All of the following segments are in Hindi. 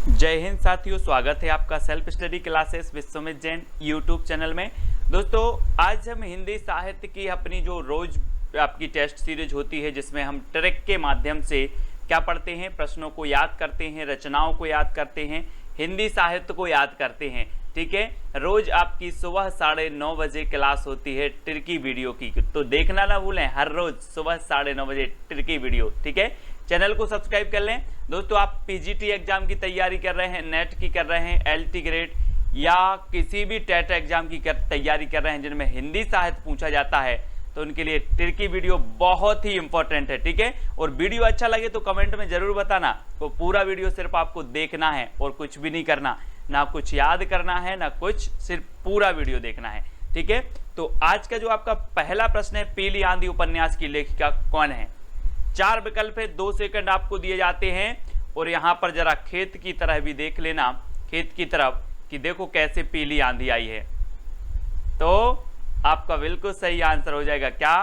जय हिंद साथियों, स्वागत है आपका self study classes Vishwamit Jain YouTube channel में। दोस्तों, आज हम हिंदी साहित्य की अपनी जो रोज आपकी टेस्ट सीरीज होती है, जिसमें हम ट्रिक के माध्यम से क्या पढ़ते हैं, प्रश्नों को याद करते हैं, रचनाओं को याद करते हैं, हिंदी साहित्य को याद करते हैं। ठीक है, रोज आपकी सुबह 9:30 बजे क्लास होती है ट्रिकी वीडियो की, तो देखना ना भूलें, हर रोज सुबह 9:30 बजे ट्रिकी वीडियो। ठीक है, चैनल को सब्सक्राइब कर लें। दोस्तों, आप पीजीटी एग्जाम की तैयारी कर रहे हैं, नेट की कर रहे हैं, एलटी ग्रेड या किसी भी टेट एग्जाम की तैयारी कर रहे हैं जिनमें हिंदी साहित्य पूछा जाता है, तो उनके लिए ट्रिकी वीडियो बहुत ही इंपॉर्टेंट है। ठीक है, और वीडियो अच्छा लगे तो कमेंट में जरूर बताना। तो पूरा वीडियो सिर्फ आपको देखना है और कुछ भी नहीं करना, ना कुछ याद करना है ना कुछ, सिर्फ पूरा वीडियो देखना है। ठीक है, तो आज का जो आपका पहला प्रश्न है, पीली आंधी उपन्यास की लेखिका कौन है। 4 विकल्प है, 2 सेकंड आपको दिए जाते हैं। और यहां पर जरा खेत की तरह भी देख लेना, खेत की तरफ, कि देखो कैसे पीली आंधी आई है। तो आपका बिल्कुल सही आंसर हो जाएगा क्या,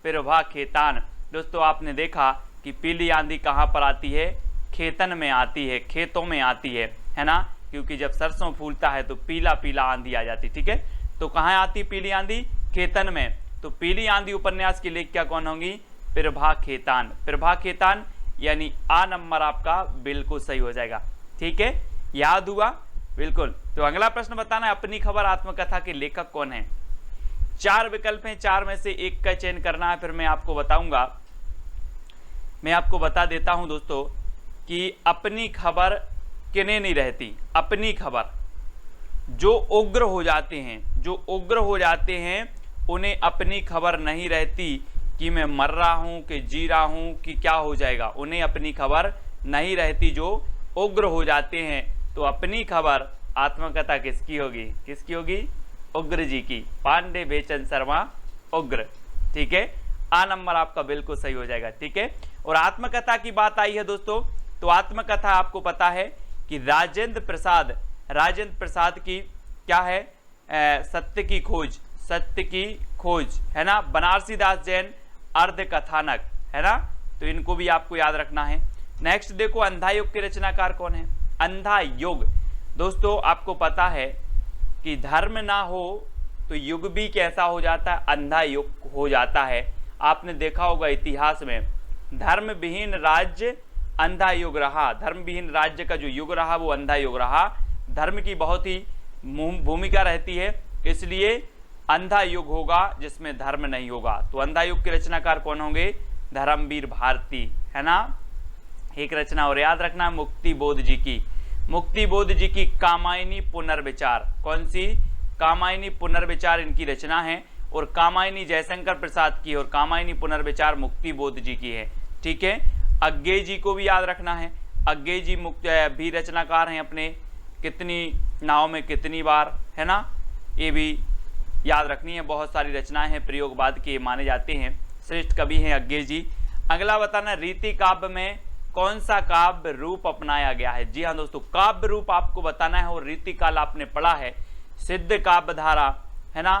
प्रभा खेतान। दोस्तों, आपने देखा कि पीली आंधी कहां पर आती है, खेतन में आती है, खेतों में आती है ना, क्योंकि जब सरसों फूलता है तो पीला पीला आंधी आ जाती। ठीक है, तो कहां आती पीली आंधी, खेतन में। तो पीली आंधी उपन्यास की लेखिका कौन होंगी, प्रभा खेतान। प्रभा खेतान यानी आ नंबर आपका बिल्कुल सही हो जाएगा। ठीक है, याद हुआ बिल्कुल। तो अगला प्रश्न बताना है, अपनी खबर आत्मकथा के लेखक कौन है। 4 विकल्प हैं, 4 में से एक का चयन करना है, फिर मैं आपको बताऊंगा। मैं आपको बता देता हूं दोस्तों कि अपनी खबर किन्हें नहीं रहती। अपनी खबर जो उग्र हो जाते हैं, जो उग्र हो जाते हैं, उन्हें अपनी खबर नहीं रहती कि मैं मर रहा हूं कि जी रहा हूं कि क्या हो जाएगा, उन्हें अपनी खबर नहीं रहती। जो उग्र हो जाते हैं, तो अपनी खबर आत्मकथा किसकी होगी, किसकी होगी, उग्र जी की। पांडे बेचन शर्मा उग्र। ठीक है, आ नंबर आपका बिल्कुल सही हो जाएगा। ठीक है, और आत्मकथा की बात आई है दोस्तों, तो आत्मकथा आपको पता है कि राजेंद्र प्रसाद की क्या है, सत्य की खोज, सत्य की खोज है ना, बनारसी दास जैन अर्ध कथानक है ना, तो इनको भी आपको याद रखना है। नेक्स्ट देखो, अंधा युग के रचनाकार कौन है। अंधा युग, दोस्तों आपको पता है कि धर्म ना हो तो युग भी कैसा हो जाता है, अंधा युग हो जाता है। आपने देखा होगा इतिहास में, धर्म विहीन राज्य अंधा युग रहा, धर्म विहीन राज्य का जो युग रहा वो अंधा युग रहा। धर्म की बहुत ही भूमिका रहती है, इसलिए अंधा युग होगा जिसमें धर्म नहीं होगा। तो अंधा युग के रचनाकार कौन होंगे, धर्मवीर भारती है ना। एक रचना और याद रखना, मुक्ति बोध जी की, मुक्ति बोध जी की कामायनी पुनर्विचार। कौन सी, कामायनी पुनर्विचार इनकी रचना है, और कामायनी जयशंकर प्रसाद की, और कामायनी पुनर्विचार मुक्ति बोध जी की है। ठीक है, अज्ञे जी को भी याद रखना है, अज्ञे जी भी रचनाकार हैं अपने, कितनी नाव में कितनी बार है ना, ये भी याद रखनी है। बहुत सारी रचनाएं हैं, प्रयोगवाद के माने जाते हैं, श्रेष्ठ कवि हैं अज्ञे जी। अगला बताना, रीति काव्य में कौन सा काव्य रूप अपनाया गया है। जी हाँ दोस्तों, काव्य रूप आपको बताना है, और रीति काल आपने पढ़ा है, सिद्ध काव्य धारा है ना,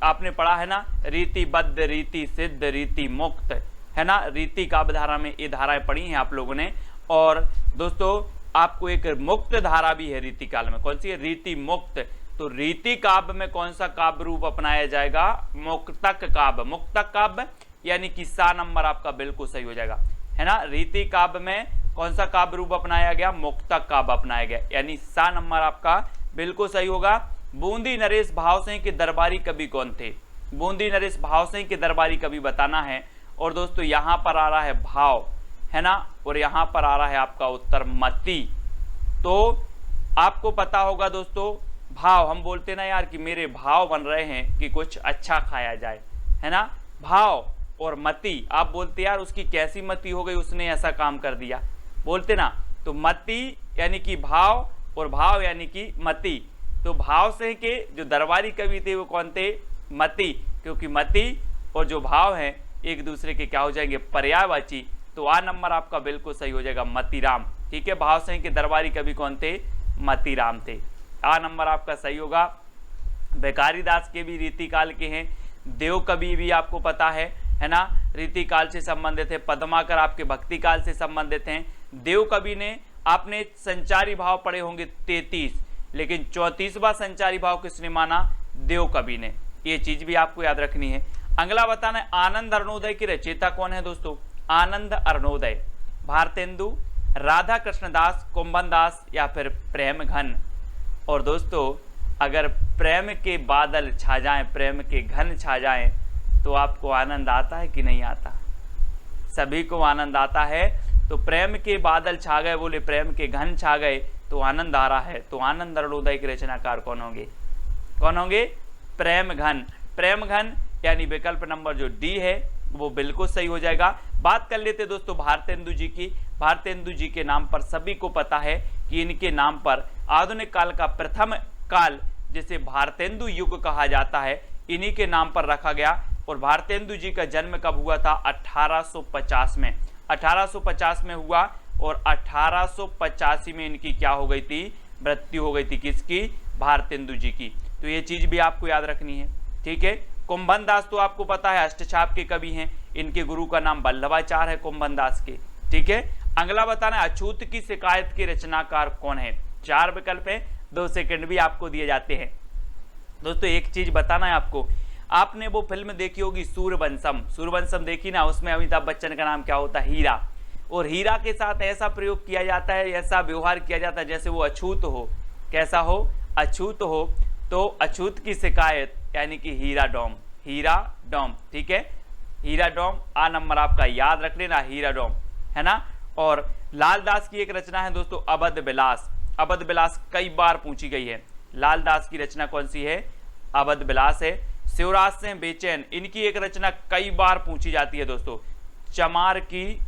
आपने पढ़ा है ना, रीतिबद्ध, रीति सिद्ध, रीति मुक्त है ना, रीति काव्य धारा में ये धाराएं पढ़ी हैं आप लोगों ने। और दोस्तों आपको एक मुक्त धारा भी है रीति काल में, कौन सी है, रीति मुक्त। तो रीति काव्य में कौन सा काव्य रूप अपनाया जाएगा, मुक्तक काव्य। मुक्तक काव्य यानी कि सा नंबर आपका बिल्कुल सही हो जाएगा है ना। रीति काव्य में कौन सा काव्य रूप अपनाया गया, मुक्तक काव्य अपनाया गया, यानी सा नंबर आपका बिल्कुल सही होगा। बूंदी नरेश भावसिंह के दरबारी कवि कौन थे। बूंदी नरेश भावसिंह के दरबारी कवि बताना है। और दोस्तों यहां पर आ रहा है भाव है ना, और यहां पर आ रहा है आपका उत्तर मति। तो आपको पता होगा दोस्तों, भाव हम बोलते ना यार कि मेरे भाव बन रहे हैं कि कुछ अच्छा खाया जाए है ना, भाव। और मति आप बोलते यार उसकी कैसी मति हो गई, उसने ऐसा काम कर दिया, बोलते ना। तो मति यानी कि भाव, और भाव यानी कि मति। तो भाव से के जो दरबारी कवि थे वो कौन थे, मति, क्योंकि मति और जो भाव हैं एक दूसरे के क्या हो जाएंगे, पर्यायवाची। तो आ नंबर आपका बिल्कुल सही हो जाएगा, मतीराम। ठीक है, भाव सिंह के दरबारी कवि कौन थे, मतीराम थे। आ नंबर आपका सही होगा। भिखारी दास के भी रीति काल के हैं, देव कवि भी आपको पता है ना, रीति काल से संबंधित है। पद्माकर आपके भक्ति काल से संबंधित हैं। देव कवि ने आपने संचारी भाव पढ़े होंगे 33, लेकिन 34वां संचारी भाव किसने माना? देव कवि ने। ये चीज भी आपको याद रखनी है। अगला बताना है आनंद अरुणोदय की रचयिता कौन है दोस्तों? आनंद अरुणोदय, भारतेंदु, राधा कृष्णदास, कुंभन दास या फिर प्रेम घन। और दोस्तों अगर प्रेम के बादल छा जाएं, प्रेम के घन छा जाएं, तो आपको आनंद आता है कि नहीं आता? सभी को आनंद आता है। तो प्रेम के बादल छा गए, बोले प्रेम के घन छा गए, तो आनंद आ रहा है। तो आनंद अरुणोदय के रचनाकार कौन होंगे? कौन होंगे? प्रेम घन। प्रेम घन यानी विकल्प नंबर जो डी है वो बिल्कुल सही हो जाएगा। बात कर लेते दोस्तों भारतेंदु जी की। भारतेंदु जी के नाम पर सभी को पता है कि इनके नाम पर आधुनिक काल का प्रथम काल जिसे भारतेंदु युग कहा जाता है, इन्हीं के नाम पर रखा गया। और भारतेंदु जी का जन्म कब हुआ था? 1850 में। 1850 में हुआ और 1885 में इनकी क्या हो गई थी? मृत्यु हो गई थी। किसकी? भारतेंदु जी की। तो ये चीज भी आपको याद रखनी है, ठीक है। कुंभन दास तो आपको पता है अष्टछाप के कवि हैं, इनके गुरु का नाम वल्लभाचार्य है कुंभन दास के, ठीक है। अगला बताना है अछूत की शिकायत के रचनाकार कौन है? 4 विकल्प है, 2 सेकंड भी आपको दिए जाते हैं। दोस्तों एक चीज बताना है आपको, आपने वो फिल्म देखी होगी सूर्यवंशम। सूर्यवंशम देखी ना, उसमें अमिताभ बच्चन का नाम क्या होता है? हीरा। और हीरा के साथ ऐसा प्रयोग किया जाता है, ऐसा व्यवहार किया जाता है जैसे वो अछूत हो। कैसा हो? अछूत हो। तो अछूत की शिकायत यानी कि हीरा डोम, हीरा डोम, ठीक है। हीरा डोम आ नंबर आपका याद रख लेना, हीरा डोम, है ना। और लालदास की एक रचना है दोस्तों अवध विलास। अवध विलास कई बार पूछी गई है। लालदास की रचना कौन सी है? अवध विलास है। शिवराज सिंह बेचैन, इनकी एक रचना कई बार पूछी जाती है दोस्तों, चमार की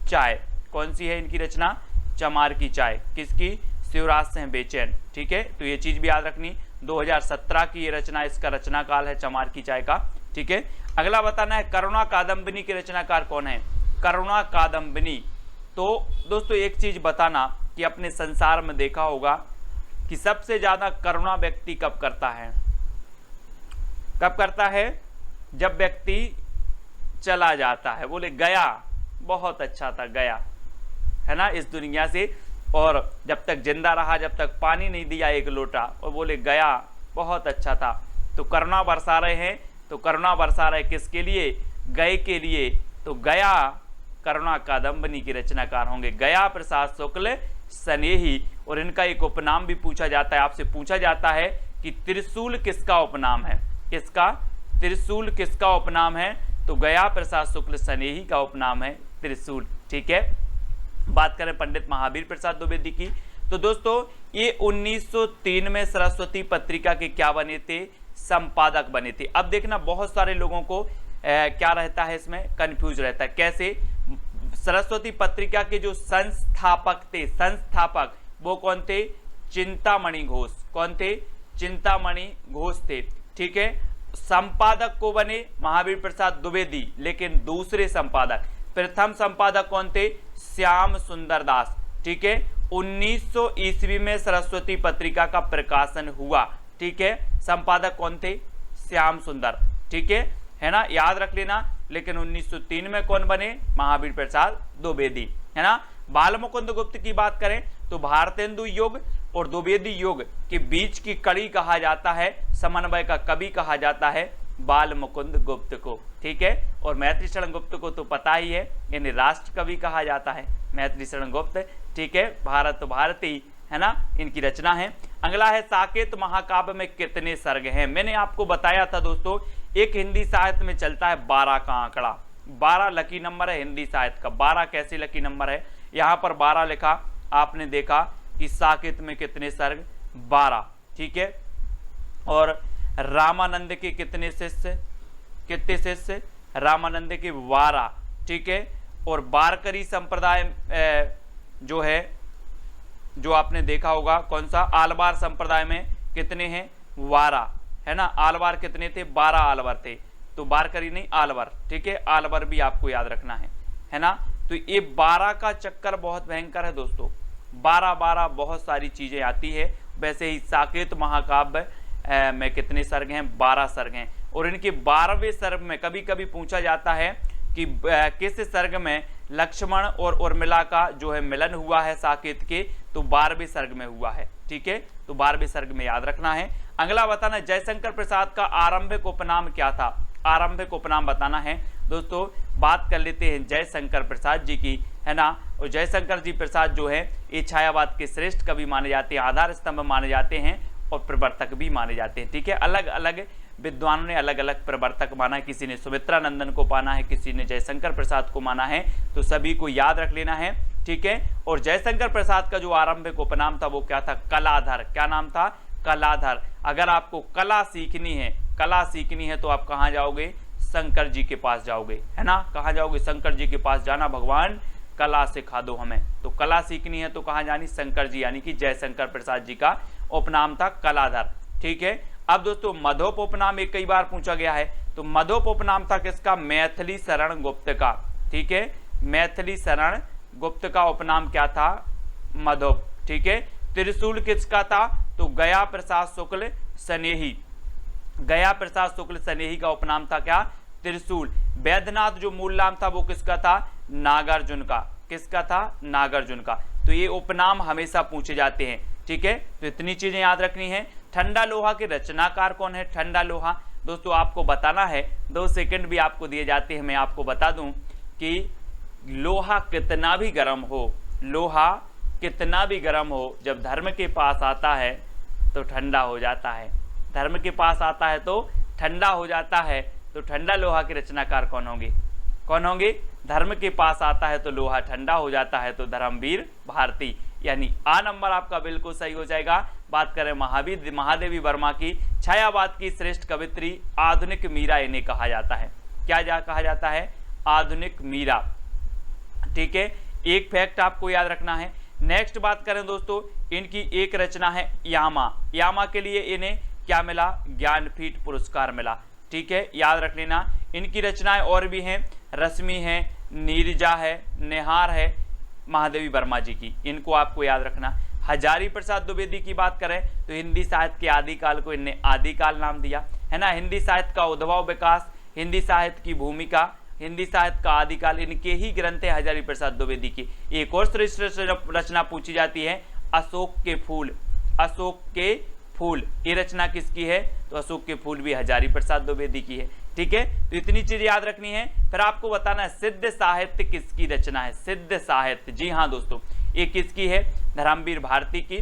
चाय। कौन सी है इनकी रचना? चमार की चाय। किसकी? शिवराज सिंह बेचैन, ठीक है। तो ये चीज भी याद रखनी। 2017 की ये रचना, इसका रचना काल है चमार की चाय का, ठीक है। अगला बताना है करुणा कादम्बिनी के रचनाकार कौन है? करुणा कादम्बिनी। तो दोस्तों एक चीज बताना कि अपने संसार में देखा होगा कि सबसे ज्यादा करुणा व्यक्ति कब करता है? कब करता है? जब व्यक्ति चला जाता है। बोले गया, बहुत अच्छा था, गया, है ना, इस दुनिया से। और जब तक जिंदा रहा, जब तक पानी नहीं दिया एक लोटा, और बोले गया, बहुत अच्छा था। तो करुणा बरसा रहे हैं। तो करुणा बरसा रहे किसके लिए? गए के लिए। तो गया करुणा कादम्बिनी के रचनाकार होंगे गया प्रसाद शुक्ल स्नेही। और इनका एक उपनाम भी पूछा जाता है, आपसे पूछा जाता है कि त्रिशूल किसका उपनाम है? किसका? त्रिशूल किसका उपनाम है? तो गया प्रसाद शुक्ल स्नेही का उपनाम है त्रिशूल, ठीक है। बात करें पंडित महावीर प्रसाद द्विवेदी की, तो दोस्तों ये 1903 में सरस्वती पत्रिका के क्या बने थे? संपादक बने थे। अब देखना बहुत सारे लोगों को क्या रहता है, इसमें कंफ्यूज रहता है। कैसे? सरस्वती पत्रिका के जो संस्थापक थे, संस्थापक वो कौन थे? चिंतामणि घोष। कौन थे? चिंतामणि घोष थे, ठीक है। संपादक को बने महावीर प्रसाद द्विवेदी, लेकिन दूसरे संपादक। प्रथम संपादक कौन थे? श्याम सुंदर दास, ठीक है। 1900 ईस्वी में सरस्वती पत्रिका का प्रकाशन हुआ, ठीक है। संपादक कौन थे? श्याम सुंदर, ठीक है ना, याद रख लेना। लेकिन 1903 में कौन बने? महावीर प्रसाद द्विवेदी, है ना। बाल मुकुंद गुप्त की बात करें तो भारतेंदु युग और द्विवेदी युग के बीच की कड़ी कहा जाता है, समन्वय का कवि कहा जाता है बाल मुकुंद गुप्त को, ठीक है। और मैत्री शरण गुप्त को तो पता ही है, इन्हें राष्ट्र कवि कहा जाता है, मैत्री शरण गुप्त, ठीक है। भारत भारती, है ना, इनकी रचना है। अगला है साकेत महाकाव्य में कितने सर्ग हैं? मैंने आपको बताया था दोस्तों, एक हिंदी साहित्य में चलता है 12 का आंकड़ा। 12 लकी नंबर है हिंदी साहित्य का। 12 कैसे लकी नंबर है? यहाँ पर 12 लिखा, आपने देखा कि साकेत में कितने सर्ग? 12, ठीक है। और रामानंद के कितने शिष्य? कितने शिष्य? रामानंद के 12, ठीक है। और वारकरी संप्रदाय जो है, जो आपने देखा होगा, कौन सा? आलवार संप्रदाय में कितने हैं? 12, है ना। आलवार कितने थे? 12 आलवर थे। तो वारकरी नहीं, आलवर, ठीक है। आलवर भी आपको याद रखना है ना। तो ये 12 का चक्कर बहुत भयंकर है दोस्तों। 12 बहुत सारी चीजें आती है। वैसे ही साकेत महाकाव्य में कितने सर्ग हैं? 12 सर्ग हैं। और इनके 12वें सर्ग में कभी कभी पूछा जाता है कि किस सर्ग में लक्ष्मण और उर्मिला का जो है मिलन हुआ है साकेत के, तो 12वें सर्ग में हुआ है। ठीक है, तो 12वें सर्ग में याद रखना है। अगला बताना जयशंकर प्रसाद का आरंभिक उपनाम क्या था। आरंभिक उपनाम बताना है दोस्तों। बात कर लेते हैं जयशंकर प्रसाद जी की, है ना। और जयशंकर जी प्रसाद जो है ये छायावाद के श्रेष्ठ कवि माने जाते हैं, आधार स्तंभ माने जाते हैं और प्रवर्तक भी माने जाते हैं। ठीक है, अलग अलग विद्वानों ने अलग अलग प्रवर्तक माना है, किसी ने सुमित्रा नंदन को माना है, किसी ने जयशंकर प्रसाद को माना है, तो सभी को याद रख लेना है। ठीक है, और जयशंकर प्रसाद का जो आरंभिक उपनाम था वो क्या था, कलाधर। क्या नाम था, कलाधर। अगर आपको कला सीखनी है तो आप कहाँ जाओगे, शंकर जी के पास जाओगे, है ना। कहाँ जाओगे, शंकर जी के पास जाना, भगवान कला सिखा दो हमें। तो कला सीखनी है तो कहाँ जानी, शंकर जी, यानी कि जयशंकर प्रसाद जी का उपनाम था कलाधर। ठीक है, अब दोस्तों मधोप उपनाम एक कई बार पूछा गया है, तो मधोप उपनाम था किसका, मैथिली शरण गुप्त का। ठीक है, मैथिली शरण गुप्त का उपनाम क्या था, मधोप। ठीक है, त्रिशूल किसका था, तो गया प्रसाद शुक्ल स्नेही। गया प्रसाद शुक्ल स्नेही का उपनाम था क्या, त्रिशूल। वैद्यनाथ जो मूल नाम था वो किसका था, नागार्जुन का। किसका था, नागार्जुन का। तो ये उपनाम हमेशा पूछे जाते हैं। ठीक है, तो इतनी चीजें याद रखनी है। ठंडा लोहा के रचनाकार कौन है, ठंडा लोहा दोस्तों आपको बताना है, 2 सेकंड भी आपको दिए जाते हैं। मैं आपको बता दूं कि लोहा कितना भी गर्म हो, लोहा कितना भी गर्म हो, जब धर्म के पास आता है तो ठंडा हो जाता है। धर्म के पास आता है तो ठंडा हो जाता है। तो ठंडा लोहा के रचनाकार कौन होंगे, कौन होंगे, धर्म के पास आता है तो लोहा ठंडा हो जाता है, तो धर्मवीर भारती, यानी आ नंबर आपका बिल्कुल सही हो जाएगा। बात करें महादेवी वर्मा की, छायावाद की श्रेष्ठ कवित्री, आधुनिक मीरा इन्हें कहा जाता है। क्या कहा जाता है, आधुनिक मीरा। ठीक है, एक फैक्ट आपको याद रखना है। नेक्स्ट बात करें दोस्तों, इनकी एक रचना है यामा। यामा के लिए इन्हें क्या मिला, ज्ञानपीठ पुरस्कार मिला। ठीक है, याद रख लेना। इनकी रचनाएं और भी हैं, रश्मि है, नीरजा है, निहार है, महादेवी वर्मा जी की, इनको आपको याद रखना। हजारी प्रसाद द्विवेदी की बात करें तो हिंदी साहित्य के आदिकाल को इनने आदिकाल नाम दिया, है ना। हिंदी साहित्य का उद्भव विकास, हिंदी साहित्य की भूमिका, हिंदी साहित्य का आदिकाल, इनके ही ग्रंथ है हजारी प्रसाद द्विवेदी की। एक और श्रेष्ठ रचना पूछी जाती है, अशोक के फूल। अशोक के फूल, ये रचना किसकी है, तो अशोक के फूल भी हजारी प्रसाद द्विवेदी की है। ठीक है, तो इतनी चीज याद रखनी है। फिर आपको बताना है सिद्ध साहित्य किसकी रचना है, सिद्ध साहित्य। जी हाँ दोस्तों, ये किसकी है, धर्मवीर भारती की,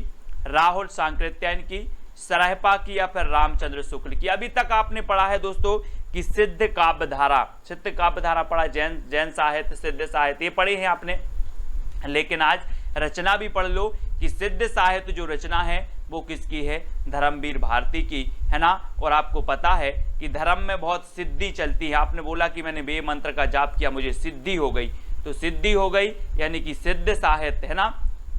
राहुल सांकृत्यायन की, सरहपा की, या फिर रामचंद्र शुक्ल की। अभी तक आपने पढ़ा है दोस्तों कि सिद्ध काव्यधारा, सिद्ध काव्यधारा पढ़ा, जैन साहित्य, सिद्ध साहित्य, ये पढ़े हैं आपने। लेकिन आज रचना भी पढ़ लो कि सिद्ध साहित्य जो रचना है वो किसकी है, धर्मवीर भारती की, है ना। और आपको पता है कि धर्म में बहुत सिद्धि चलती है। आपने बोला कि मैंने वे मंत्र का जाप किया मुझे सिद्धि हो गई, तो सिद्धि हो गई यानी कि सिद्ध साहित्य, है ना।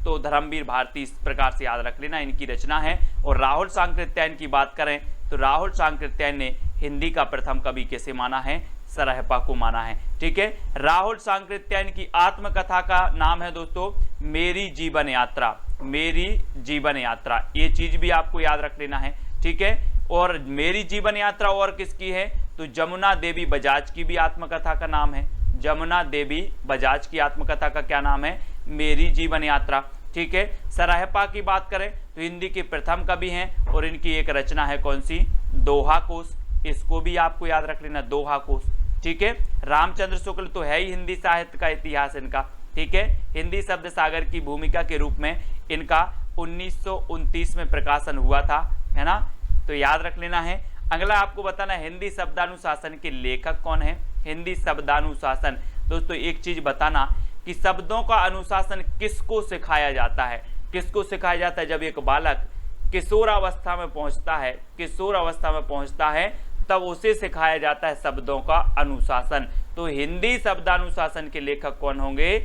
तो धर्मवीर भारती इस प्रकार से याद रख लेना, इनकी रचना है। और राहुल सांकृत्यायन की बात करें तो राहुल सांकृत्यायन ने हिंदी का प्रथम कवि कैसे माना है, सरहपा को माना है। ठीक है, राहुल सांकृत्यायन की आत्मकथा का नाम है दोस्तों मेरी जीवन यात्रा। मेरी जीवन यात्रा, ये चीज भी आपको याद रख लेना है। ठीक है, और मेरी जीवन यात्रा और किसकी है, तो जमुना देवी बजाज की भी आत्मकथा का नाम है। जमुना देवी बजाज की आत्मकथा का क्या नाम है, मेरी जीवन यात्रा। ठीक है, सरहपा की बात करें तो हिंदी के प्रथम कवि हैं और इनकी एक रचना है कौन सी, दोहा कोश। इसको भी आपको याद रख लेना, दोहा कोश। ठीक है, रामचंद्र शुक्ल तो है ही हिंदी साहित्य का इतिहास इनका। ठीक है, हिंदी शब्द सागर की भूमिका के रूप में इनका 1929 में प्रकाशन हुआ था, है ना। तो याद रख लेना है। अगला आपको बताना है हिंदी शब्दानुशासन के लेखक कौन है। हिंदी शब्दानुशासन दोस्तों एक चीज बताना कि शब्दों का अनुशासन किसको सिखाया जाता है, किसको सिखाया जाता है, जब एक बालक किशोरावस्था में पहुंचता है, किशोरावस्था में पहुंचता है तब उसे सिखाया जाता है शब्दों का अनुशासन। तो हिंदी शब्दानुशासन के लेखक कौन होंगे,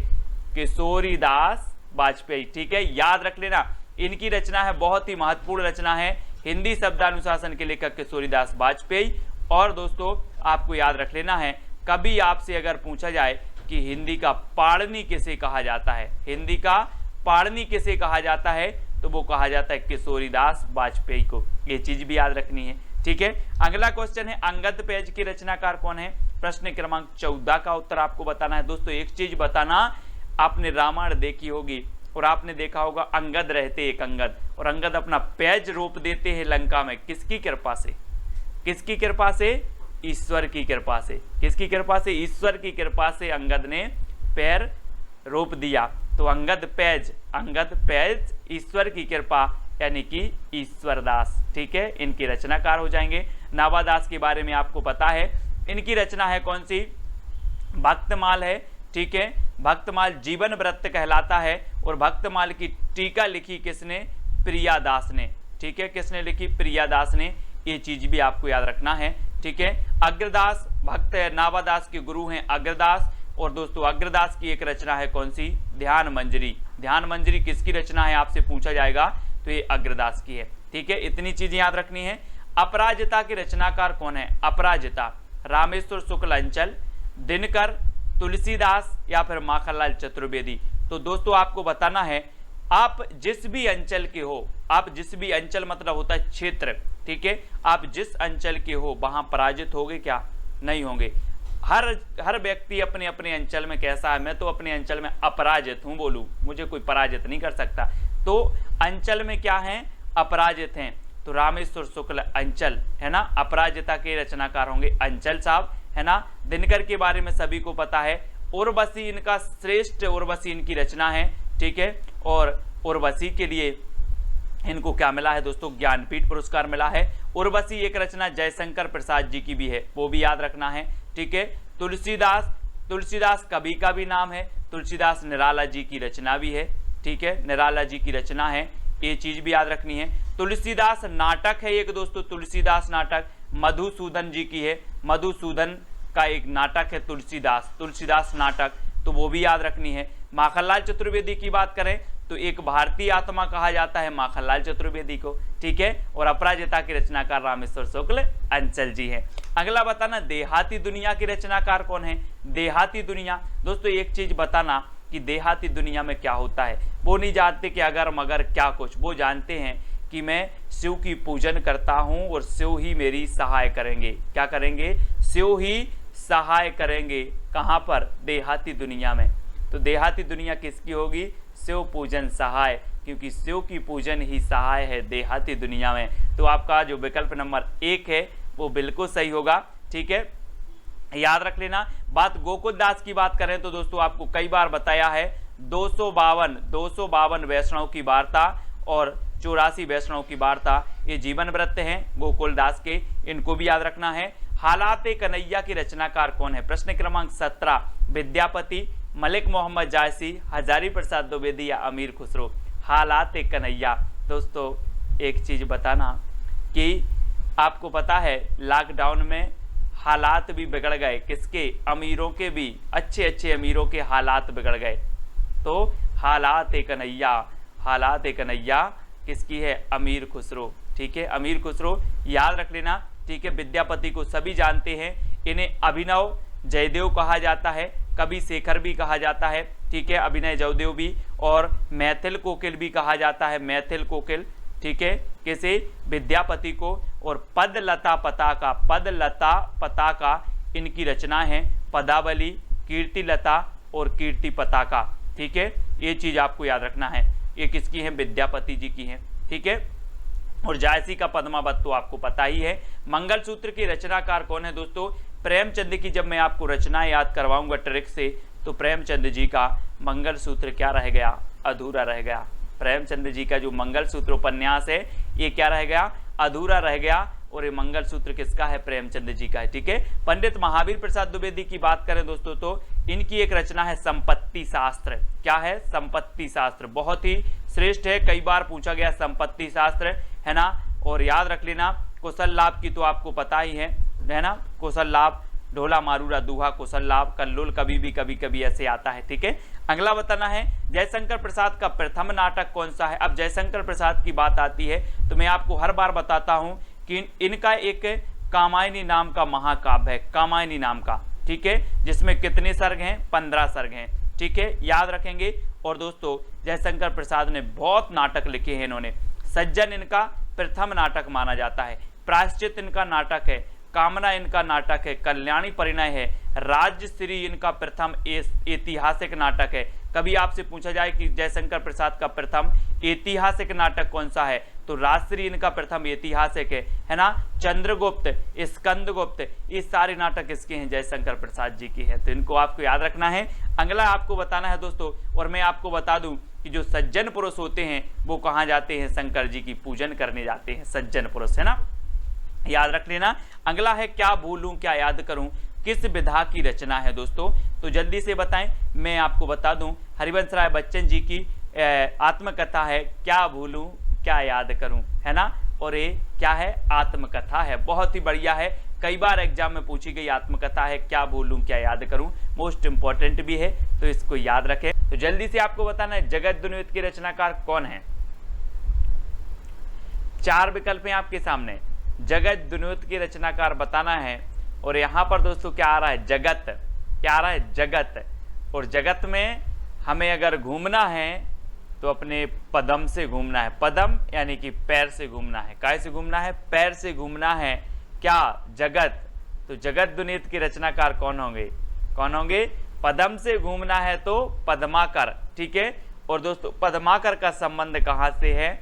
किशोरीदास वाजपेयी। ठीक है, याद रख लेना, इनकी रचना है, बहुत ही महत्वपूर्ण रचना है, हिंदी शब्दानुशासन के लेखक किशोरीदास वाजपेयी। और दोस्तों आपको याद रख लेना है, कभी आपसे अगर पूछा जाए कि हिंदी का पाणिनि किसे कहा जाता है, हिंदी का पाणिनि किसे कहा जाता है, तो वो कहा जाता है किशोरीदास वाजपेयी को। ये चीज भी याद रखनी है। ठीक है, अगला क्वेश्चन है अंगद पेज की रचनाकार कौन है। प्रश्न क्रमांक 14 का उत्तर आपको बताना है। दोस्तों एक चीज बताना, आपने रामायण देखी होगी और आपने देखा होगा अंगद रहते एक अंगद, और अंगद अपना पैज रोप देते हैं लंका में, किसकी कृपा से? किसकी कृपा से? ईश्वर की कृपा से। किसकी कृपा से? ईश्वर की कृपा से अंगद ने पैर रोप दिया। तो अंगद पैज ईश्वर की कृपा, यानी कि ईश्वरदास। ठीक है, इनकी रचनाकार हो जाएंगे। नाभादास के बारे में आपको पता है, इनकी रचना है कौन सी? भक्तमाल है। ठीक है, भक्तमाल जीवन व्रत कहलाता है, और भक्तमाल की टीका लिखी किसने? प्रियादास ने। ठीक है, किसने लिखी? प्रियादास ने। ये चीज भी आपको याद रखना है। ठीक है, अग्रदास भक्त नाभादास के गुरु हैं अग्रदास, और दोस्तों अग्रदास की एक रचना है कौन सी? ध्यान मंजरी। ध्यान मंजरी किसकी रचना है आपसे पूछा जाएगा, तो ये अग्रदास की है। ठीक है, इतनी चीजें याद रखनी है। अपराजिता के रचनाकार कौन है? अपराजिता रामेश्वर शुक्ल अंचल, दिनकर, तुलसीदास या फिर माखनलाल चतुर्वेदी। तो दोस्तों आपको बताना है, आप जिस भी अंचल के हो, आप जिस भी अंचल मतलब होता है क्षेत्र। ठीक है, आप जिस अंचल के हो वहां पराजित होंगे क्या? नहीं होंगे। हर व्यक्ति अपने अपने अंचल में कैसा है? मैं तो अपने अंचल में अपराजित हूं, बोलूं मुझे कोई पराजित नहीं कर सकता। तो अंचल में क्या है? अपराजित हैं। तो रामेश्वर शुक्ल अंचल है ना, अपराजिता के रचनाकार होंगे अंचल साहब, है ना। दिनकर के बारे में सभी को पता है, उर्वशी इनका श्रेष्ठ उर्वशी इनकी रचना है। ठीक है, और उर्वशी के लिए इनको क्या मिला है दोस्तों? ज्ञानपीठ पुरस्कार मिला है। उर्वशी एक रचना जयशंकर प्रसाद जी की भी है, वो भी याद रखना है। ठीक है, तुलसीदास कवि का भी नाम है, तुलसीदास निराला जी की रचना भी है। ठीक है, निराला जी की रचना है, ये चीज भी याद रखनी है। तुलसीदास नाटक है एक दोस्तों, तुलसीदास नाटक मधुसूदन जी की है, मधुसूदन का एक नाटक है तुलसीदास नाटक, तो वो भी याद रखनी है। माखनलाल चतुर्वेदी की बात करें तो एक भारतीय आत्मा कहा जाता है माखनलाल चतुर्वेदी को। ठीक है, और अपराजिता के रचनाकार रामेश्वर शुक्ल अंचल जी हैं। अगला बताना, देहाती दुनिया की रचनाकार कौन है? देहाती दुनिया, दोस्तों एक चीज बताना कि देहाती दुनिया में क्या होता है। वो नहीं जानते कि अगर मगर क्या कुछ, वो जानते हैं कि मैं शिव की पूजन करता हूं और शिव ही मेरी सहाय करेंगे। क्या करेंगे? शिव ही सहाय करेंगे। कहां पर? देहाती दुनिया में। तो देहाती दुनिया किसकी होगी? शिव पूजन सहाय, क्योंकि शिव की पूजन ही सहाय है देहाती दुनिया में। तो आपका जो विकल्प नंबर 1 है वो बिल्कुल सही होगा। ठीक है, याद रख लेना। बात गोकुल दास की बात करें तो दोस्तों आपको कई बार बताया है, 252 वैष्णव की वार्ता और 84 वैष्णव की वार्ता, ये जीवन व्रत हैं गोकुल दास के, इनको भी याद रखना है। हालाते कन्हैया की रचनाकार कौन है? प्रश्न क्रमांक 17, विद्यापति, मलिक मोहम्मद जायसी, हजारी प्रसाद द्विवेदी या अमीर खुसरो। हालाते कन्हैया, दोस्तों एक चीज बताना कि आपको पता है लॉकडाउन में हालात भी बिगड़ गए, किसके? अमीरों के भी, अच्छे अमीरों के हालात बिगड़ गए। तो हालाते कन्हैया किसकी है? अमीर खुसरो। ठीक है, अमीर खुसरो याद रख लेना। ठीक है, विद्यापति को सभी जानते हैं, इन्हें अभिनव जयदेव कहा जाता है, कवि शेखर भी कहा जाता है। ठीक है, अभिनय जयदेव भी, और मैथिल कोकिल भी कहा जाता है, मैथिल कोकिल। ठीक है, किसे? विद्यापति को। और पदलता पताका इनकी रचना है, पदावली, कीर्तिलता और कीर्ति पताका। ठीक है, ये चीज आपको याद रखना है, ये किसकी है? विद्यापति जी की है। ठीक है, और जायसी का पद्मावत तो आपको पता ही है। मंगलसूत्र की रचनाकार कौन है दोस्तों? प्रेमचंद की जब मैं आपको रचना याद करवाऊंगा ट्रिक से, तो प्रेमचंद जी का मंगलसूत्र क्या रह गया? अधूरा रह गया। प्रेमचंद जी का जो मंगलसूत्र उपन्यास है ये क्या रह गया? अधूरा रह गया, और ये मंगलसूत्र किसका है? प्रेमचंद जी का है। ठीक है, पंडित महावीर प्रसाद द्विवेदी की बात करें दोस्तों तो इनकी एक रचना है संपत्ति शास्त्र। क्या है? संपत्ति शास्त्र, बहुत ही श्रेष्ठ है, कई बार पूछा गया संपत्ति शास्त्र, है ना। और याद रख लेना, कुशल लाभ की तो आपको पता ही है ना, कुशल लाभ, ढोला मारूरा दूहा कुशल लाभ, कल्लुल कभी कभी ऐसे आता है। ठीक है, अगला बताना है जयशंकर प्रसाद का प्रथम नाटक कौन सा है। अब जयशंकर प्रसाद की बात आती है तो मैं आपको हर बार बताता हूं कि इनका एक कामायनी नाम का महाकाव्य है, कामायनी नाम का। ठीक है, जिसमें कितने सर्ग हैं? 15 सर्ग हैं। ठीक है, याद रखेंगे। और दोस्तों जयशंकर प्रसाद ने बहुत नाटक लिखे हैं इन्होंने। सज्जन इनका प्रथम नाटक माना जाता है। प्रायश्चित इनका नाटक है। कामना इनका नाटक है, कल्याणी परिणय है, राजश्री इनका प्रथम ऐतिहासिक नाटक है। कभी आपसे पूछा जाए कि जयशंकर प्रसाद का प्रथम ऐतिहासिक नाटक कौन सा है, तो राजश्री इनका प्रथम ऐतिहासिक है ना। चंद्रगुप्त, स्कंदगुप्त, ये सारे नाटक इसके हैं, जयशंकर प्रसाद जी की है, तो इनको आपको याद रखना है। अगला आपको बताना है दोस्तों, और मैं आपको बता दूं कि जो सज्जन पुरुष होते हैं वो कहाँ जाते हैं, शंकर जी की पूजन करने जाते हैं सज्जन पुरुष, है ना, याद रख लेना। अगला है क्या भूलूं क्या याद करूं, किस विधा की रचना है दोस्तों, तो जल्दी से बताएं, मैं आपको बता दूं हरिवंश राय बच्चन जी की आत्मकथा है क्या भूलूं क्या याद करूं, है ना, और ये क्या है, आत्मकथा है, बहुत ही बढ़िया है, कई बार एग्जाम में पूछी गई आत्मकथा है क्या भूलूं क्या याद करूं, मोस्ट इंपॉर्टेंट भी है, तो इसको याद रखें। तो जल्दी से आपको बताना है जगद्दुनित की रचनाकार कौन है। 4 विकल्प हैं आपके सामने, जगद्दुनित की रचनाकार बताना है, और यहां पर दोस्तों क्या आ रहा है, जगत, क्या आ रहा है, जगत, और जगत में हमें अगर घूमना है तो अपने पदम से घूमना है, पदम यानी कि पैर से घूमना है, काय से घूमना है, पैर से घूमना है, क्या, जगत, तो जगद्दुनित के रचनाकार कौन होंगे, कौन होंगे, पदम से घूमना है तो पद्माकर, ठीक है, और दोस्तों पद्माकर का संबंध कहां से है,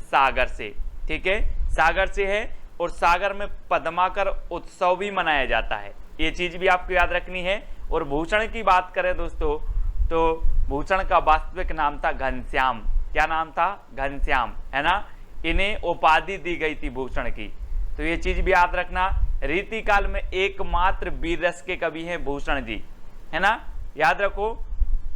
सागर से, ठीक है, सागर से है, और सागर में पद्माकर उत्सव भी मनाया जाता है, ये चीज भी आपको याद रखनी है। और भूषण की बात करें दोस्तों, तो भूषण का वास्तविक नाम था घनश्याम, क्या नाम था, घनश्याम, है ना, इन्हें उपाधि दी गई थी भूषण की, तो ये चीज भी याद रखना। रीतिकाल में एकमात्र वीर रस के कवि हैं भूषण जी, है ना, याद रखो।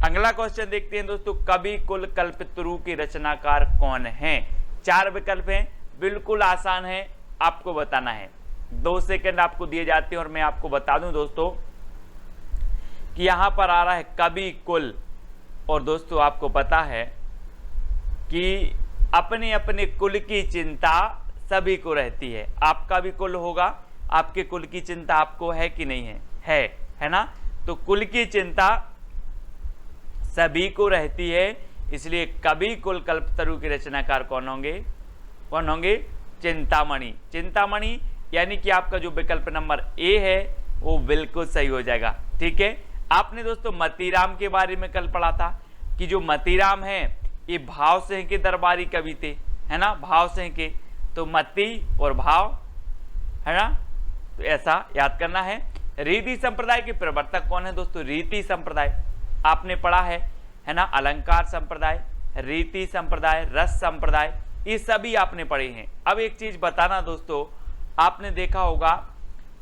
अगला क्वेश्चन देखते हैं दोस्तों, कवि कुल कल्पतरु के रचनाकार कौन है। 4 विकल्प हैं, बिल्कुल आसान है, आपको बताना है, 2 सेकंड आपको दिए जाते हैं, और मैं आपको बता दूं दोस्तों कि यहां पर आ रहा है कवि कुल, और दोस्तों आपको पता है कि अपने अपने कुल की चिंता सभी को रहती है, आपका भी कुल होगा, आपके कुल की चिंता आपको है कि नहीं है, है ना, तो कुल की चिंता सभी को रहती है, इसलिए कवि कुल कल्पतरु के रचनाकार कौन होंगे, कौन होंगे, चिंतामणि, चिंतामणि, यानी कि आपका जो विकल्प नंबर ए है वो बिल्कुल सही हो जाएगा, ठीक है। आपने दोस्तों मतीराम के बारे में कल पढ़ा था कि जो मतीराम है ये भाव सिंह के दरबारी कवि थे, है ना, भाव सिंह के, तो मती और भाव, है ना, तो ऐसा याद करना है। रीति संप्रदाय के प्रवर्तक कौन है दोस्तों, रीति संप्रदाय आपने पढ़ा है ना, अलंकार संप्रदाय, रीति संप्रदाय, रस संप्रदाय, ये सभी आपने पढ़े हैं। अब एक चीज बताना दोस्तों, आपने देखा होगा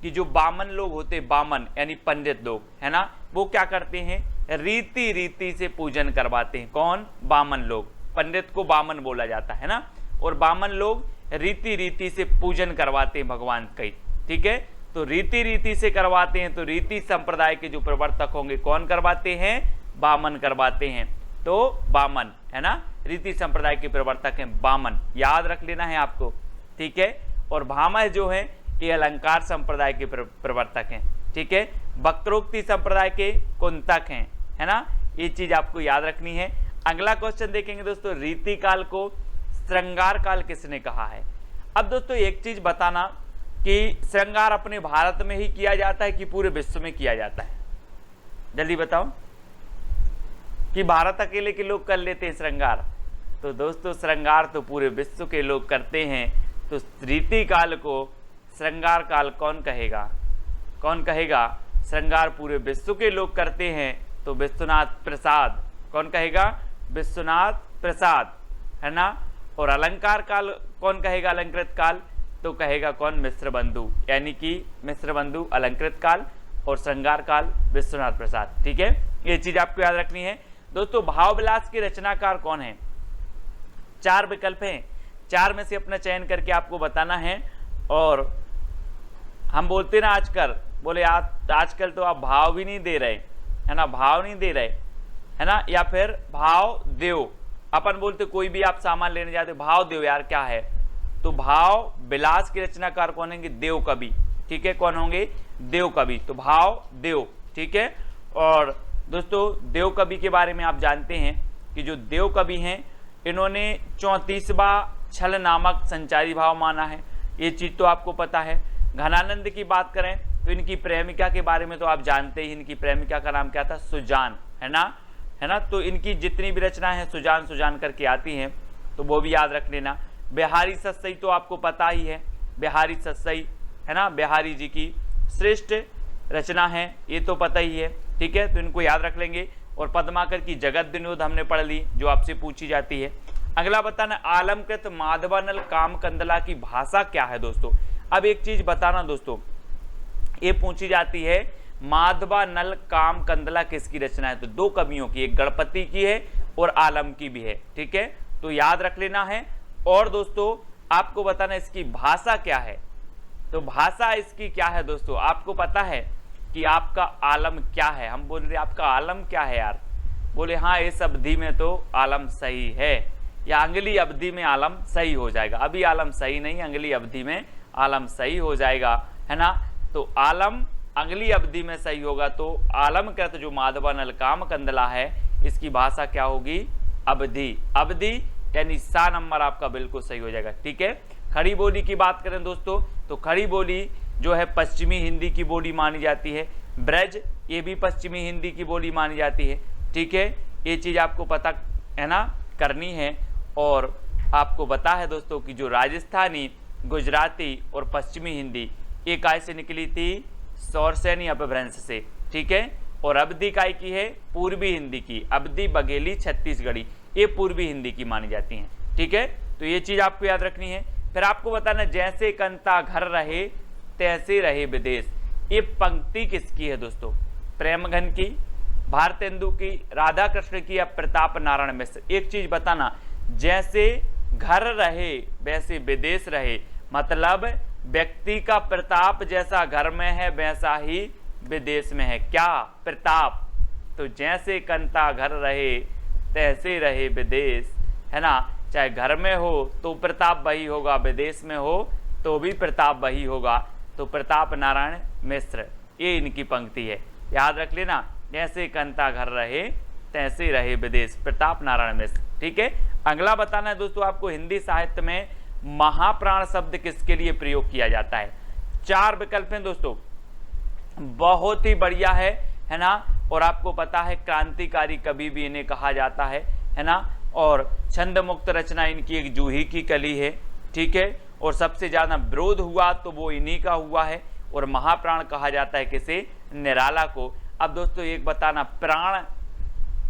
कि जो बामन लोग होते, बामन यानी पंडित लोग, है ना, वो क्या करते हैं, रीति रीति से पूजन करवाते हैं, कौन, बामन लोग, पंडित को बामन बोला जाता है ना, और बामन लोग रीति रीति से पूजन करवाते हैं भगवान का, ठीक है, तो रीति रीति से करवाते हैं, तो रीति संप्रदाय के जो प्रवर्तक होंगे कौन करवाते हैं, बामन करवाते हैं, तो बामन, है ना, रीति संप्रदाय के प्रवर्तक हैं बामन, याद रख लेना है आपको, ठीक है। और भामह जो है ये अलंकार संप्रदाय के प्रवर्तक हैं, ठीक है, वक्रोक्ति संप्रदाय के कुंतक हैं, है ना, ये चीज आपको याद रखनी है। अगला क्वेश्चन देखेंगे दोस्तों, रीति काल को श्रृंगार काल किसने कहा है। अब दोस्तों एक चीज बताना कि श्रृंगार अपने भारत में ही किया जाता है कि पूरे विश्व में किया जाता है, जल्दी बताओ, कि भारत अकेले के लोग कर लेते हैं श्रृंगार, तो दोस्तों श्रृंगार तो पूरे विश्व के लोग करते हैं, तो रीति काल को श्रृंगार काल कौन कहेगा, कौन कहेगा, श्रृंगार पूरे विश्व के लोग करते हैं, तो विश्वनाथ प्रसाद, कौन कहेगा, विश्वनाथ प्रसाद, है ना, और अलंकार काल कौन कहेगा, अलंकृत काल, तो कहेगा कौन, मिश्र बंधु, यानी कि मिश्र बंधु अलंकृत काल, और श्रृंगार काल विश्वनाथ प्रसाद, ठीक है, ये चीज आपको याद रखनी है। दोस्तों भाव विलास के रचनाकार कौन है, 4 विकल्प हैं, 4 में से अपना चयन करके आपको बताना है। और हम बोलते ना आजकल, बोले आजकल तो आप भाव भी नहीं दे रहे, है ना, भाव नहीं दे रहे, है ना, या फिर भाव देव, अपन बोलते कोई भी आप सामान लेने जाते भाव देव यार क्या है, तो भाव विलास के रचनाकार कौन होंगे, देव कवि, ठीक है, कौन होंगे, देव कवि, तो भाव देव, ठीक है। और दोस्तों देव कवि के बारे में आप जानते हैं कि जो देव कवि हैं इन्होंने 34वां छल नामक संचारी भाव माना है, ये चीज तो आपको पता है। घनानंद की बात करें तो इनकी प्रेमिका के बारे में तो आप जानते ही, इनकी प्रेमिका का नाम क्या था, सुजान, है ना। तो इनकी जितनी भी रचना है सुजान सुजान करके आती हैं, तो वो भी याद रख लेना। बिहारी सतसई तो आपको पता ही है, बिहारी सतसई, है ना, बिहारी जी की श्रेष्ठ रचना है, ये तो पता ही है, ठीक है, तो इनको याद रख लेंगे। और पद्माकर की जगत विनोद हमने पढ़ ली, जो आपसे पूछी जाती है। अगला बताना, आलमकृत माधवानल कामकंदला की भाषा क्या है दोस्तों। अब एक चीज बताना दोस्तों, ये पूछी जाती है माधवानल कामकंदला किसकी रचना है, तो दो कवियों की, एक गणपति की है और आलम की भी है, ठीक है, तो याद रख लेना है। और दोस्तों आपको बताना इसकी भाषा क्या है, तो भाषा इसकी क्या है दोस्तों, आपको पता है कि आपका आलम क्या है। हम बोल रहे आपका आलम क्या है यार, बोले हाँ इस अवधि में तो आलम सही है, या अगली अवधि में आलम सही हो जाएगा। अभी आलम सही नहीं, अगली अवधि में आलम सही हो जाएगा, है ना। तो आलम अगली अवधि में सही होगा, तो आलमकृत जो माधवानल कामकंदला है इसकी भाषा क्या होगी, अवधि। अवधि यानी सा नंबर आपका बिल्कुल सही हो जाएगा, ठीक है। खड़ी बोली की बात करें दोस्तों, तो खड़ी बोली जो है पश्चिमी हिंदी की बोली मानी जाती है। ब्रज ये भी पश्चिमी हिंदी की बोली मानी जाती है, ठीक है, ये चीज़ आपको पता है ना करनी है। और आपको पता है दोस्तों कि जो राजस्थानी, गुजराती और पश्चिमी हिंदी ये काय से निकली थी, सौरसेनी अपभ्रंश से, ठीक है। और अवधि काय की है, पूर्वी हिंदी की, अवधि, बघेली, छत्तीसगढ़ी, ये पूर्वी हिंदी की मानी जाती हैं, ठीक है। तो ये चीज़ आपको याद रखनी है। फिर आपको बताना, जैसे कंता घर रहे तैसे रहे विदेश, ये पंक्ति किसकी है दोस्तों, प्रेमघन की, भारतेंदु की, राधा कृष्ण की या प्रताप नारायण मिश्र। एक चीज बताना, जैसे घर रहे वैसे विदेश रहे, मतलब व्यक्ति का प्रताप जैसा घर में है वैसा ही विदेश में है, क्या, प्रताप। तो जैसे कंता घर रहे तैसे रहे विदेश, है ना, चाहे घर में हो तो प्रताप वही होगा, विदेश में हो तो भी प्रताप वही होगा। तो प्रताप नारायण मिश्र, ये इनकी पंक्ति है, याद रख लेना, जैसे कंता घर रहे तैसे रहे विदेश, प्रताप नारायण मिश्र, ठीक है। अगला बताना है दोस्तों आपको, हिंदी साहित्य में महाप्राण शब्द किसके लिए प्रयोग किया जाता है। 4 विकल्प हैं दोस्तों, बहुत ही बढ़िया है ना। और आपको पता है क्रांतिकारी कवि भी इन्हें कहा जाता है ना। और छंद मुक्त रचना इनकी एक जूही की कली है, ठीक है। और सबसे ज्यादा विरोध हुआ तो वो इन्हीं का हुआ है। और महाप्राण कहा जाता है किसे, निराला को। अब दोस्तों एक बताना, प्राण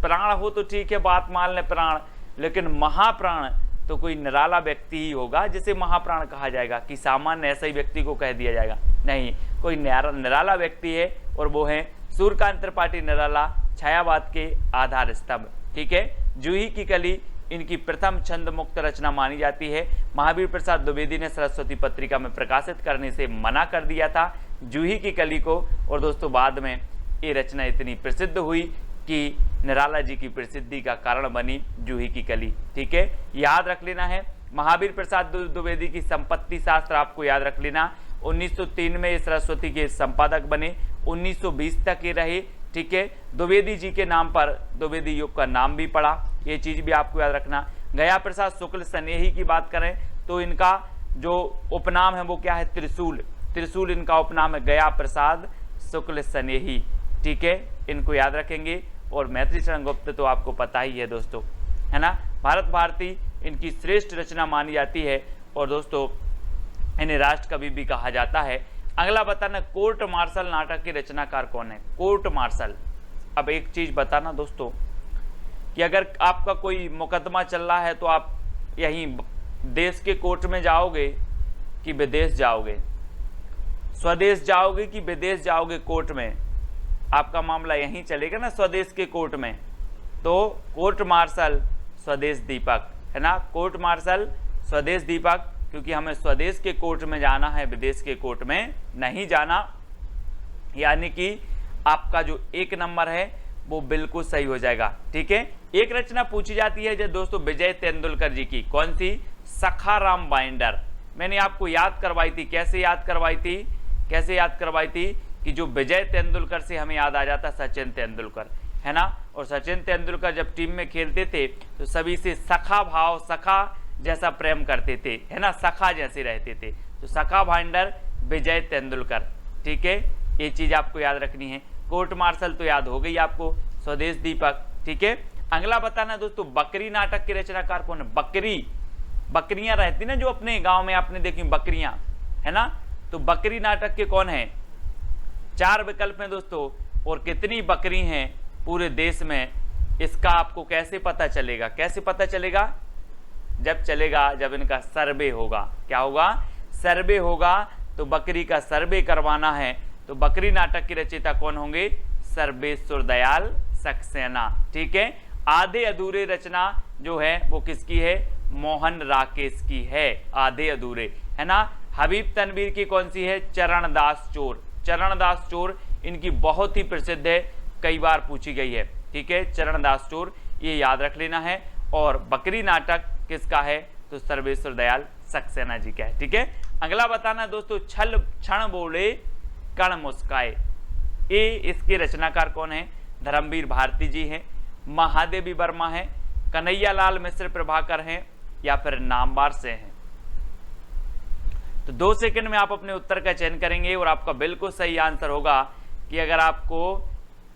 प्राण हो तो ठीक है, बात मान ले प्राण, लेकिन महाप्राण तो कोई निराला व्यक्ति ही होगा जिसे महाप्राण कहा जाएगा, कि सामान्य ऐसे ही व्यक्ति को कह दिया जाएगा, नहीं, कोई निराला व्यक्ति है और वो है सूर्यकांत त्रिपाठी निराला, छायावाद के आधार स्तंभ, ठीक है। जूही की कली इनकी प्रथम छंद मुक्त रचना मानी जाती है। महावीर प्रसाद द्विवेदी ने सरस्वती पत्रिका में प्रकाशित करने से मना कर दिया था जूही की कली को। और दोस्तों बाद में ये रचना इतनी प्रसिद्ध हुई कि निराला जी की प्रसिद्धि का कारण बनी जूही की कली, ठीक है, याद रख लेना है। महावीर प्रसाद द्विवेदी की संपत्ति शास्त्र आपको याद रख लेना। 1903 में ये सरस्वती के संपादक बने, 1920 तक ये रहे, ठीक है। द्विवेदी जी के नाम पर द्विवेदी युग का नाम भी पड़ा, ये चीज भी आपको याद रखना। गया प्रसाद शुक्ल स्नेही की बात करें तो इनका जो उपनाम है वो क्या है, त्रिशूल। त्रिशूल इनका उपनाम है, गया प्रसाद शुक्ल स्नेही, ठीक है, इनको याद रखेंगे। और मैथिली शरण गुप्त तो आपको पता ही है दोस्तों, है ना। भारत भारती इनकी श्रेष्ठ रचना मानी जाती है और दोस्तों इन्हें राष्ट्र कवि भी कहा जाता है। अगला बताना, कोर्ट मार्शल नाटक के रचनाकार कौन है, कोर्ट मार्शल। अब एक चीज बताना दोस्तों कि अगर आपका कोई मुकदमा चल रहा है तो आप यहीं देश के कोर्ट में जाओगे कि विदेश जाओगे, स्वदेश जाओगे कि विदेश जाओगे, कोर्ट में आपका मामला यहीं चलेगा ना, स्वदेश के कोर्ट में। तो कोर्ट मार्शल स्वदेश दीपक, है ना, कोर्ट मार्शल स्वदेश दीपक, क्योंकि हमें स्वदेश के कोर्ट में जाना है, विदेश के कोर्ट में नहीं जाना। यानी कि आपका जो 1 नंबर है वो बिल्कुल सही हो जाएगा, ठीक है। एक रचना पूछी जाती है जो दोस्तों विजय तेंदुलकर जी की, कौन सी, सखाराम बाइंडर। मैंने आपको याद करवाई थी, कैसे याद करवाई थी, कैसे याद करवाई थी कि जो विजय तेंदुलकर से हमें याद आ जाता सचिन तेंदुलकर, है ना। और सचिन तेंदुलकर जब टीम में खेलते थे तो सभी से सखा भाव, सखा जैसा प्रेम करते थे, है ना, सखा जैसे रहते थे। तो सखा भाइंडर विजय तेंदुलकर। ठीक है, ये चीज आपको याद रखनी है। कोर्ट मार्शल तो याद हो गई आपको, स्वदेश दीपक। ठीक है, अगला बताना दोस्तों, बकरी नाटक के रचनाकार कौन है? बकरियां रहती ना जो अपने गांव में आपने देखी बकरियां, है ना, तो बकरी नाटक के कौन है? 4 विकल्प हैं दोस्तों, और कितनी बकरी हैं पूरे देश में, इसका आपको कैसे पता चलेगा? कैसे पता चलेगा? जब इनका सर्वे होगा। क्या होगा? सर्वे होगा। तो बकरी का सर्वे करवाना है, तो बकरी नाटक की रचयिता कौन होंगे? सर्वेश्वर दयाल सक्सेना। ठीक है, आधे अधूरे रचना जो है वो किसकी है? मोहन राकेश की है, आधे अधूरे, है ना। हबीब तनवीर की कौन सी है? चरणदास चोर। चरणदास चोर इनकी बहुत ही प्रसिद्ध है, कई बार पूछी गई है। ठीक है, चरणदास चोर, ये याद रख लेना है। और बकरी नाटक किसका है? तो सर्वेश्वर दयाल सक्सेना जी का है। ठीक है, अगला बताना दोस्तों, छल क्षण बोले कण मुस्काए, ये इसके रचनाकार कौन है? धर्मवीर भारती जी हैं, महादेवी वर्मा है, कन्हैयालाल मिश्र प्रभाकर हैं, या फिर नामवार से हैं। तो 2 सेकंड में आप अपने उत्तर का चयन करेंगे और आपका बिल्कुल सही आंसर होगा कि अगर आपको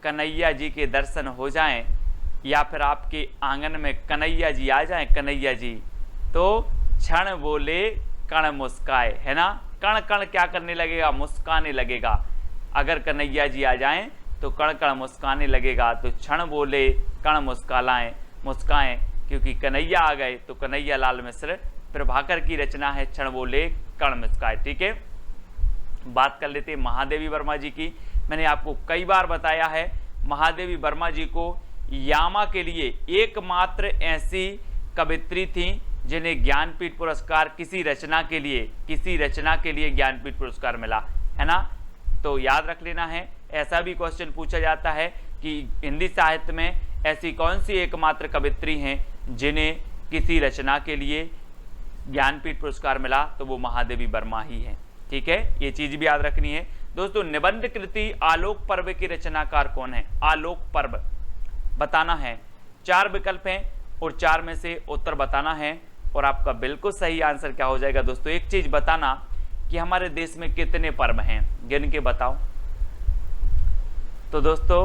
कन्हैया जी के दर्शन हो जाएं या फिर आपके आंगन में कन्हैया जी आ जाएं, कन्हैया जी, तो क्षण बोले कण मुस्काए, है ना। कण कण क्या करने लगेगा? मुस्काने लगेगा। अगर कन्हैया जी आ जाएं तो कण कण मुस्काने लगेगा। तो क्षण बोले कण मुस्काएं, क्योंकि कन्हैया आ गए तो कन्हैया लाल मिश्र प्रभाकर की रचना है क्षण बोले कण मुस्काए। ठीक है, बात कर लेते हैं महादेवी वर्मा जी की। मैंने आपको कई बार बताया है, महादेवी वर्मा जी को यामा के लिए एकमात्र ऐसी कवित्री थी जिन्हें ज्ञानपीठ पुरस्कार किसी रचना के लिए ज्ञानपीठ पुरस्कार मिला, है ना। तो याद रख लेना है, ऐसा भी क्वेश्चन पूछा जाता है कि हिंदी साहित्य में ऐसी कौन सी एकमात्र कवित्री हैं जिन्हें किसी रचना के लिए ज्ञानपीठ पुरस्कार मिला, तो वो महादेवी वर्मा ही है। ठीक है, ये चीज भी याद रखनी है दोस्तों। निबंध कृति आलोक पर्व के रचनाकार कौन है? आलोक पर्व बताना है। 4 विकल्प हैं और 4 में से उत्तर बताना है, और आपका बिल्कुल सही आंसर क्या हो जाएगा दोस्तों? एक चीज बताना कि हमारे देश में कितने पर्व हैं, गिन के बताओ। तो दोस्तों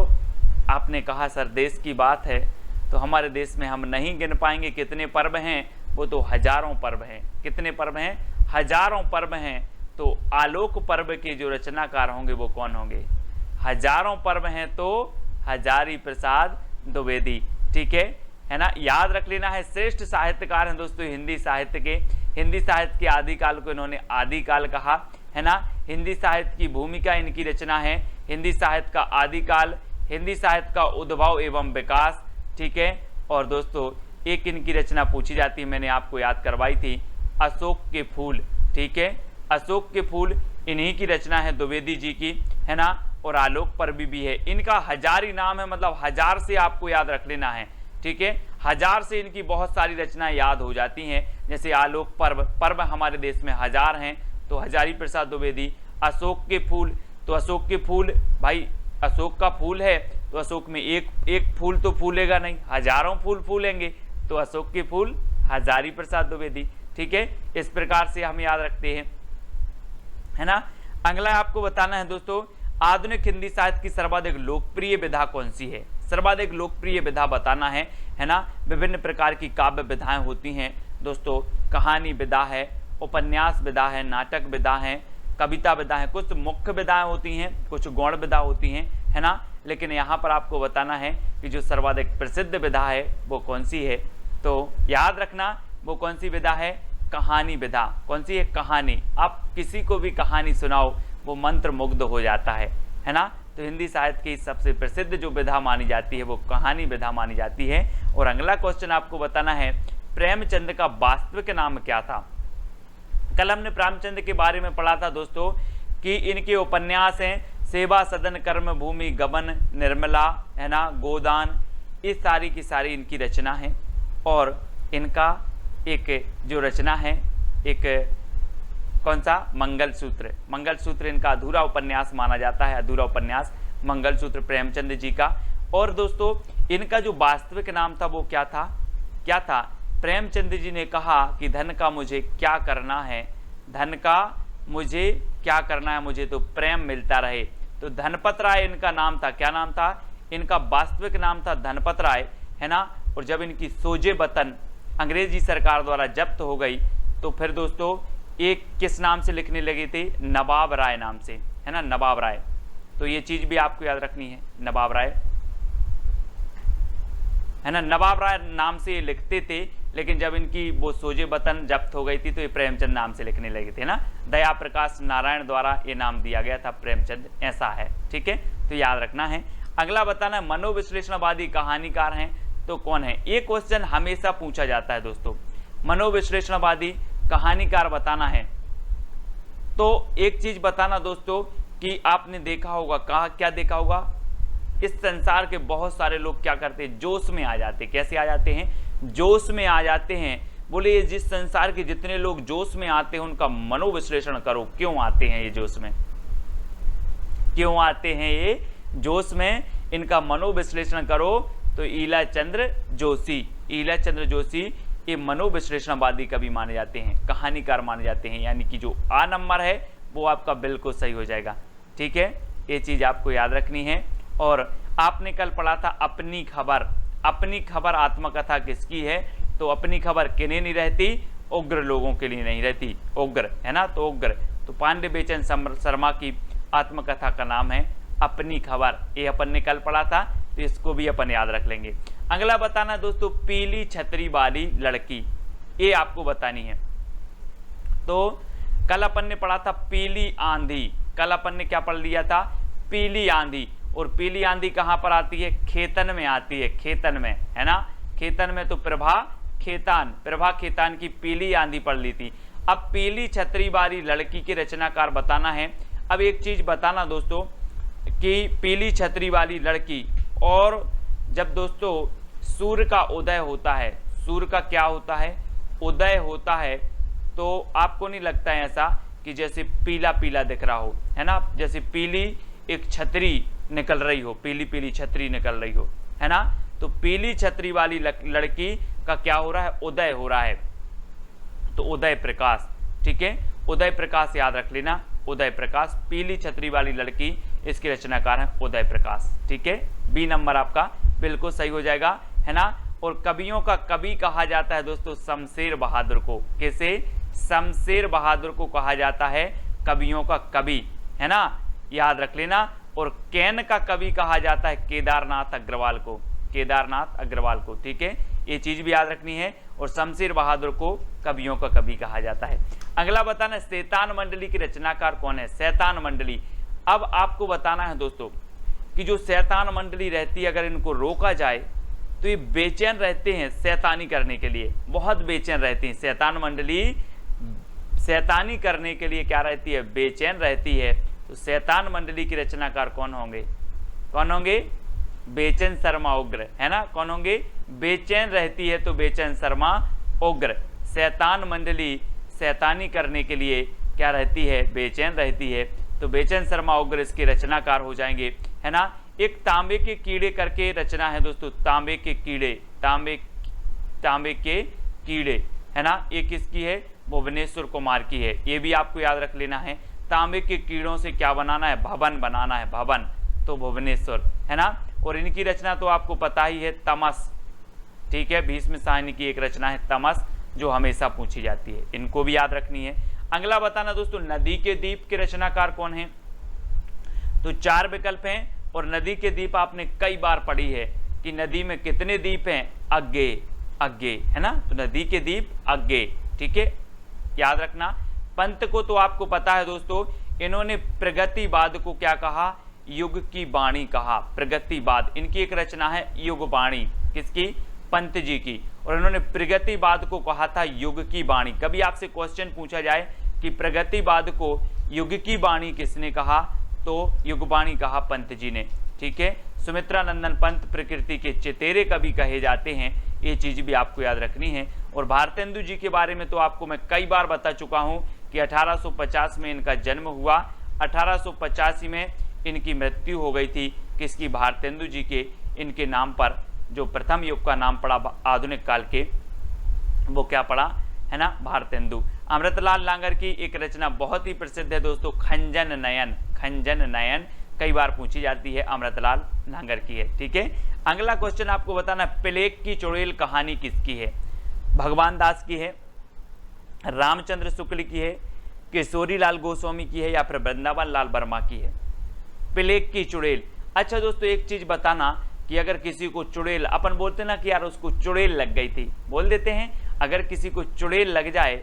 आपने कहा सर देश की बात है, तो हमारे देश में हम नहीं गिन पाएंगे कितने पर्व हैं, वो तो हजारों पर्व हैं। कितने पर्व हैं? हजारों पर्व हैं। तो आलोक पर्व के जो रचनाकार होंगे वो कौन होंगे? हजारों पर्व हैं तो हजारी प्रसाद द्विवेदी। ठीक है ना, याद रख लेना है। श्रेष्ठ साहित्यकार हैं दोस्तों हिंदी साहित्य के। हिंदी साहित्य के आदिकाल को इन्होंने आदिकाल कहा, है ना। हिंदी साहित्य की भूमिका इनकी रचना है हिंदी साहित्य का आदिकाल, हिंदी साहित्य का उद्भव एवं विकास। ठीक है, और दोस्तों एक इनकी रचना पूछी जाती है, मैंने आपको याद करवाई थी, अशोक के फूल। ठीक है, अशोक के फूल इन्हीं की रचना है, द्विवेदी जी की, है ना। और आलोक पर्व भी है। इनका हजारी नाम है, मतलब 1000 से आपको याद रख लेना है। ठीक है, 1000 से इनकी बहुत सारी रचनाएं याद हो जाती हैं, जैसे आलोक पर्व हमारे देश में 1000 हैं, तो हजारी प्रसाद द्विवेदी। अशोक के फूल, तो अशोक के फूल, भाई अशोक का फूल है तो अशोक में एक फूल तो फूलेगा नहीं, हजारों फूल फूलेंगे, तो अशोक के फूल हजारी प्रसाद द्विवेदी। ठीक है, इस प्रकार से हम याद रखते हैं, है ना। अगला आपको बताना है दोस्तों, आधुनिक हिंदी साहित्य की सर्वाधिक लोकप्रिय विधा कौन सी है? सर्वाधिक लोकप्रिय विधा बताना है ना। विभिन्न प्रकार की काव्य विधाएं होती हैं दोस्तों, कहानी विधा है, उपन्यास विधा है, नाटक विधा है, कविता विधा है, कुछ मुख्य विधाएं होती हैं, कुछ गौण विधा होती हैं, है ना। लेकिन यहाँ पर आपको बताना है कि जो सर्वाधिक प्रसिद्ध विधा है वो कौन सी है। तो याद रखना वो कौन सी विधा है? कहानी विधा। कौन सी है? कहानी। आप किसी को भी कहानी सुनाओ वो मंत्र मुग्ध हो जाता है ना। तो हिंदी साहित्य की सबसे प्रसिद्ध जो विधा मानी जाती है वो कहानी विधा मानी जाती है। और अगला क्वेश्चन आपको बताना है, प्रेमचंद का वास्तविक नाम क्या था? कल हमने प्रेमचंद के बारे में पढ़ा था दोस्तों कि इनके उपन्यास हैं सेवा सदन, कर्म भूमि, गबन, निर्मला, है ना, गोदान, इस सारी की सारी इनकी रचना है। और इनका एक जो रचना है, एक कौन सा? मंगलसूत्र। मंगलसूत्र इनका अधूरा उपन्यास माना जाता है, अधूरा उपन्यास मंगलसूत्र प्रेमचंद जी का। और दोस्तों इनका जो वास्तविक नाम था वो क्या था? क्या था? प्रेमचंद जी ने कहा कि धन का मुझे क्या करना है, धन का मुझे क्या करना है, मुझे तो प्रेम मिलता रहे। तो धनपत राय इनका नाम था। क्या नाम था? इनका वास्तविक नाम था धनपत राय, है ना। और जब इनकी सोजे वतन अंग्रेजी सरकार द्वारा जब्त हो गई तो फिर दोस्तों एक किस नाम से लिखने लगी थी? नवाब राय नाम से, है ना, नवाब राय। तो ये चीज भी आपको याद रखनी है, नवाब राय, है ना। नवाब राय नाम से ये लिखते थे, लेकिन जब इनकी वो सोजे वतन जब्त हो गई थी तो ये प्रेमचंद नाम से लिखने लगे थे ना। दया प्रकाश नारायण द्वारा ये नाम दिया गया था प्रेमचंद, ऐसा है, ठीक है। तो याद रखना है। अगला बताना है मनोविश्लेषणवादी कहानीकार हैं तो कौन है? ये क्वेश्चन हमेशा पूछा जाता है दोस्तों। मनोविश्लेषणवादी कहानीकार बताना है तो एक चीज बताना दोस्तों कि आपने देखा होगा, कहा क्या देखा होगा, इस संसार के बहुत सारे लोग क्या करते हैं? जोश में आ जाते हैं। कैसे आ जाते हैं? जोश में आ जाते हैं। बोले ये जिस संसार के जितने लोग जोश में आते हैं उनका मनोविश्लेषण करो, क्यों आते हैं ये जोश में, क्यों आते हैं ये जोश में, इनका मनोविश्लेषण करो। तो ईला चंद्र जोशी, ईला चंद्र जोशी ये मनोविश्लेषणवादी कवि माने जाते हैं, कहानीकार माने जाते हैं। यानी कि जो आ नंबर है वो आपका बिल्कुल सही हो जाएगा, ठीक है। ये चीज आपको याद रखनी है। और आपने कल पढ़ा था अपनी खबर, अपनी खबर आत्मकथा किसकी है? तो अपनी खबर किन्हें नहीं रहती? उग्र लोगों के लिए नहीं रहती, उग्र, है ना। तो उग्र, तो पांडे बेचन शर्मा की आत्मकथा का नाम है अपनी खबर। ये अपन ने कल पढ़ा था, तो इसको भी अपन याद रख लेंगे। अगला बताना दोस्तों पीली छतरी वाली लड़की, ये आपको बतानी है। तो कल अपन ने पढ़ा था पीली आंधी, कल अपन ने क्या पढ़ लिया था? पीली आंधी। और पीली आंधी कहां पर आती है? खेतन में आती है, खेतन में, है ना। खेतन में तो प्रभा खेतान, प्रभा खेतान की पीली आंधी पढ़ ली थी। अब पीली छतरी वाली लड़की के रचनाकार बताना है। अब एक चीज बताना दोस्तों कि पीली छतरी वाली लड़की, और जब दोस्तों सूर्य का उदय होता है, सूर्य का क्या होता है? उदय होता है, तो आपको नहीं लगता है ऐसा कि जैसे पीला पीला दिख रहा हो, है ना, जैसे पीली एक छतरी निकल रही हो, पीली पीली छतरी निकल रही हो, है ना। तो पीली छतरी वाली लड़की का क्या हो रहा है? उदय हो रहा है। तो उदय प्रकाश, ठीक है, उदय प्रकाश याद रख लेना, उदय प्रकाश, पीली छतरी वाली लड़की, इसके रचनाकार है उदय प्रकाश, ठीक है। बी नंबर आपका बिल्कुल सही हो जाएगा, है ना। और कवियों का कवि कहा जाता है दोस्तों शमशेर बहादुर को। कैसे? शमशेर बहादुर को कहा जाता है कवियों का कवि, है ना, याद रख लेना। और कैन का कवि कहा जाता है केदारनाथ अग्रवाल को, केदारनाथ अग्रवाल को, ठीक है, ये चीज भी याद रखनी है। और शमशेर बहादुर को कवियों का कवि कहा जाता है। अगला बताना शैतान मंडली की रचनाकार कौन है? शैतान मंडली। अब आपको बताना है दोस्तों कि जो शैतान मंडली रहती है, अगर इनको रोका जाए तो ये बेचैन रहते हैं शैतानी करने के लिए, बहुत बेचैन रहती हैं। शैतान मंडली शैतानी करने के लिए क्या रहती है? बेचैन रहती है। तो शैतान मंडली की रचनाकार कौन होंगे? कौन होंगे? बेचैन शर्मा उग्र, है ना। कौन होंगे? बेचैन रहती है तो बेचैन शर्मा उग्र। शैतान मंडली शैतानी करने के लिए क्या रहती है? बेचैन रहती है, तो बेचैन शर्मा उग्र इसके रचनाकार हो जाएंगे, है ना। एक तांबे के कीड़े करके रचना है दोस्तों, तांबे के कीड़े, तांबे के कीड़े, है ना। ये किसकी है? भुवनेश्वर कुमार की है। ये भी आपको याद रख लेना है। तांबे के कीड़ों से क्या बनाना है? भवन बनाना है, भवन, तो भुवनेश्वर, है ना। और इनकी रचना तो आपको पता ही है, तमस, ठीक है। भीष्म साहनी की एक रचना है तमस, जो हमेशा पूछी जाती है, इनको भी याद रखनी है। अगला बताना दोस्तों नदी के द्वीप के रचनाकार कौन है? तो 4 विकल्प हैं। और नदी के द्वीप आपने कई बार पढ़ी है कि नदी में कितने द्वीप हैं? अग्गे, अग्गे, है ना। तो नदी के द्वीप अग्गे, ठीक है, याद रखना। पंत को तो आपको पता है दोस्तों, इन्होंने प्रगतिवाद को क्या कहा? युग की वाणी कहा, प्रगतिवाद। इनकी एक रचना है युग वाणी, किसकी? पंत जी की। और इन्होंने प्रगतिवाद को कहा था युग की वाणी। कभी आपसे क्वेश्चन पूछा जाए कि प्रगतिवाद को युग की वाणी किसने कहा, तो युगवाणी कहा पंत जी ने, ठीक है। सुमित्रा नंदन पंत प्रकृति के चेतेरे कवि कहे जाते हैं, ये चीज भी आपको याद रखनी है। और भारतेंदु जी के बारे में तो आपको मैं कई बार बता चुका हूं कि 1850 में इनका जन्म हुआ, 1885 में इनकी मृत्यु हो गई थी। किसकी? भारतेंदु जी के। इनके नाम पर जो प्रथम युग का नाम पड़ा आधुनिक काल के, वो क्या पड़ा, है ना? भारतेंदु। अमृतलाल लांगर की एक रचना बहुत ही प्रसिद्ध है दोस्तों, खंजन नयन। खंजन नयन कई बार पूछी जाती है, अमृतलाल लांगर की है। ठीक है, अगला क्वेश्चन आपको बताना, प्लेग की चुड़ैल कहानी किसकी है? भगवान दास की है, रामचंद्र शुक्ल की है, किशोरी लाल गोस्वामी की है, या फिर वृंदावन लाल वर्मा की है? प्लेग की चुड़ैल। अच्छा दोस्तों, एक चीज बताना कि अगर किसी को चुड़ैल, अपन बोलते ना कि यार उसको चुड़ैल लग गई थी, बोल देते हैं, अगर किसी को चुड़ैल लग जाए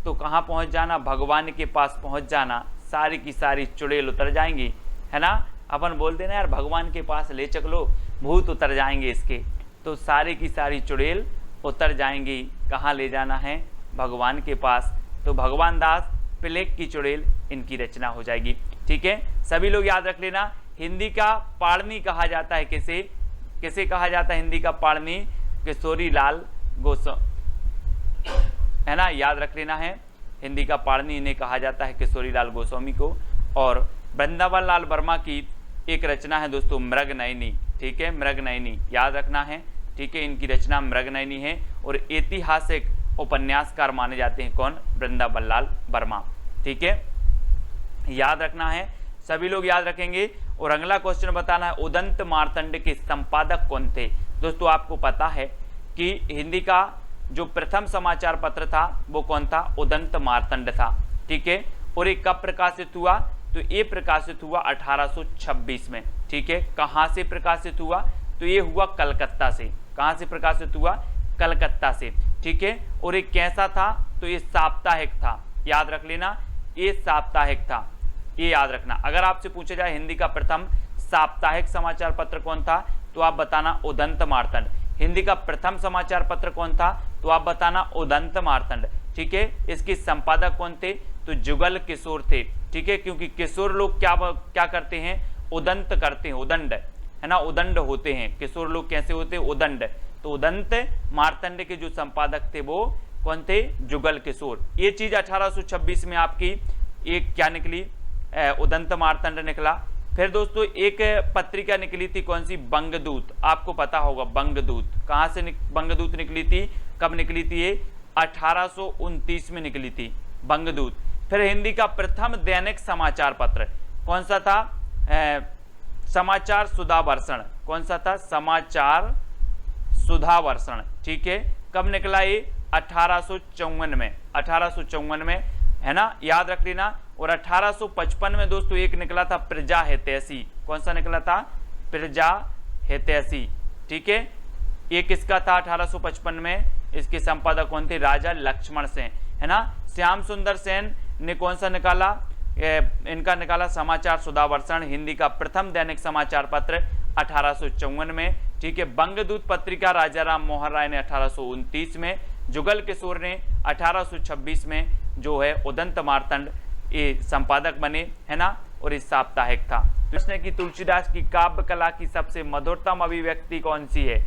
तो कहाँ पहुंच जाना? भगवान के पास पहुंच जाना, सारी की सारी चुड़ैल उतर जाएंगी, है ना। अपन बोलते ना यार भगवान के पास ले चलो, भूत उतर जाएंगे इसके, तो सारी की सारी चुड़ैल उतर जाएंगी। कहाँ ले जाना है? भगवान के पास। तो भगवान दास, प्लेग की चुड़ैल इनकी रचना हो जाएगी। ठीक है, सभी लोग याद रख लेना, हिंदी का पाणिनि कहा जाता है किसे? किसे कहा जाता है हिंदी का पाणिनि? किशोरी लाल गोस्वामी, है ना, याद रख लेना है, हिंदी का पाणिनि इन्हें कहा जाता है, किशोरी लाल गोस्वामी को। और वृंदावन लाल वर्मा की एक रचना है दोस्तों, मृगनयनी। ठीक है, मृगनयनी याद रखना है। ठीक है, इनकी रचना मृगनयनी है और ऐतिहासिक उपन्यासकार माने जाते हैं कौन? वृंदावन लाल वर्मा। ठीक है, याद रखना है, सभी लोग याद रखेंगे। और अगला क्वेश्चन बताना है, उदंत मार्तंड के संपादक कौन थे? दोस्तों आपको पता है कि हिंदी का जो प्रथम समाचार पत्र था वो कौन था? उदंत मार्तंड था। ठीक है, और ये कब प्रकाशित हुआ? तो ये प्रकाशित हुआ 1826 में। ठीक है, कहाँ से प्रकाशित हुआ? तो ये हुआ कलकत्ता से। कहाँ से प्रकाशित हुआ? कलकत्ता से। ठीक है, और ये कैसा था? तो ये साप्ताहिक था, याद रख लेना, ये साप्ताहिक था, ये याद रखना। अगर आपसे पूछा जाए हिंदी का प्रथम साप्ताहिक समाचार पत्र कौन था, तो आप बताना उदंत मार्तंड। हिंदी का प्रथम समाचार पत्र कौन था, तो आप बताना उदंत मार्तंड। ठीक है, इसके संपादक कौन थे? तो जुगल किशोर थे। ठीक है, क्योंकि किशोर लोग क्या करते हैं? उदंत करते हैं, उदंड, है ना, उदंड होते हैं। किशोर लोग कैसे होते हैं? उदंड। तो उदंत मार्तंड के जो संपादक थे वो कौन थे? जुगल किशोर। ये चीज 1826 में आपकी एक क्या निकली? उदंत मार्तंड निकला। फिर दोस्तों एक पत्रिका निकली थी, कौन सी? बंगदूत। आपको पता होगा बंगदूत। कहाँ से बंगदूत निकली थी? कब निकली थी ये? 1829 में निकली थी बंगदूत। फिर हिंदी का प्रथम दैनिक समाचार पत्र कौन सा था? समाचार सुधावर्षण। कौन सा था? समाचार सुधावर्षण। ठीक है, कब निकला ये? 1854 में। 1854 में, है ना, याद रख लेना। और 1855 में दोस्तों एक निकला था प्रजा हितैषी। कौन सा निकला था? प्रजा हितैषी। ठीक है, ये किसका था? 1855 में इसके संपादक कौन थे? राजा लक्ष्मण सेन, है ना। श्याम सुंदर सेन ने कौन सा निकाला? इनका निकाला समाचार सुधावर्षण, हिंदी का प्रथम दैनिक समाचार पत्र 1854 में। ठीक है, बंगदूत पत्रिका राजाराम मोहन राय ने 1829 में, जुगल किशोर ने 1826 में जो है उदंत मार्तंड ये संपादक बने, है ना, और इस साप्ताहिक था। प्रश्न है कि तुलसीदास की काव्य कला की सबसे मधुरतम अभिव्यक्ति कौन सी है?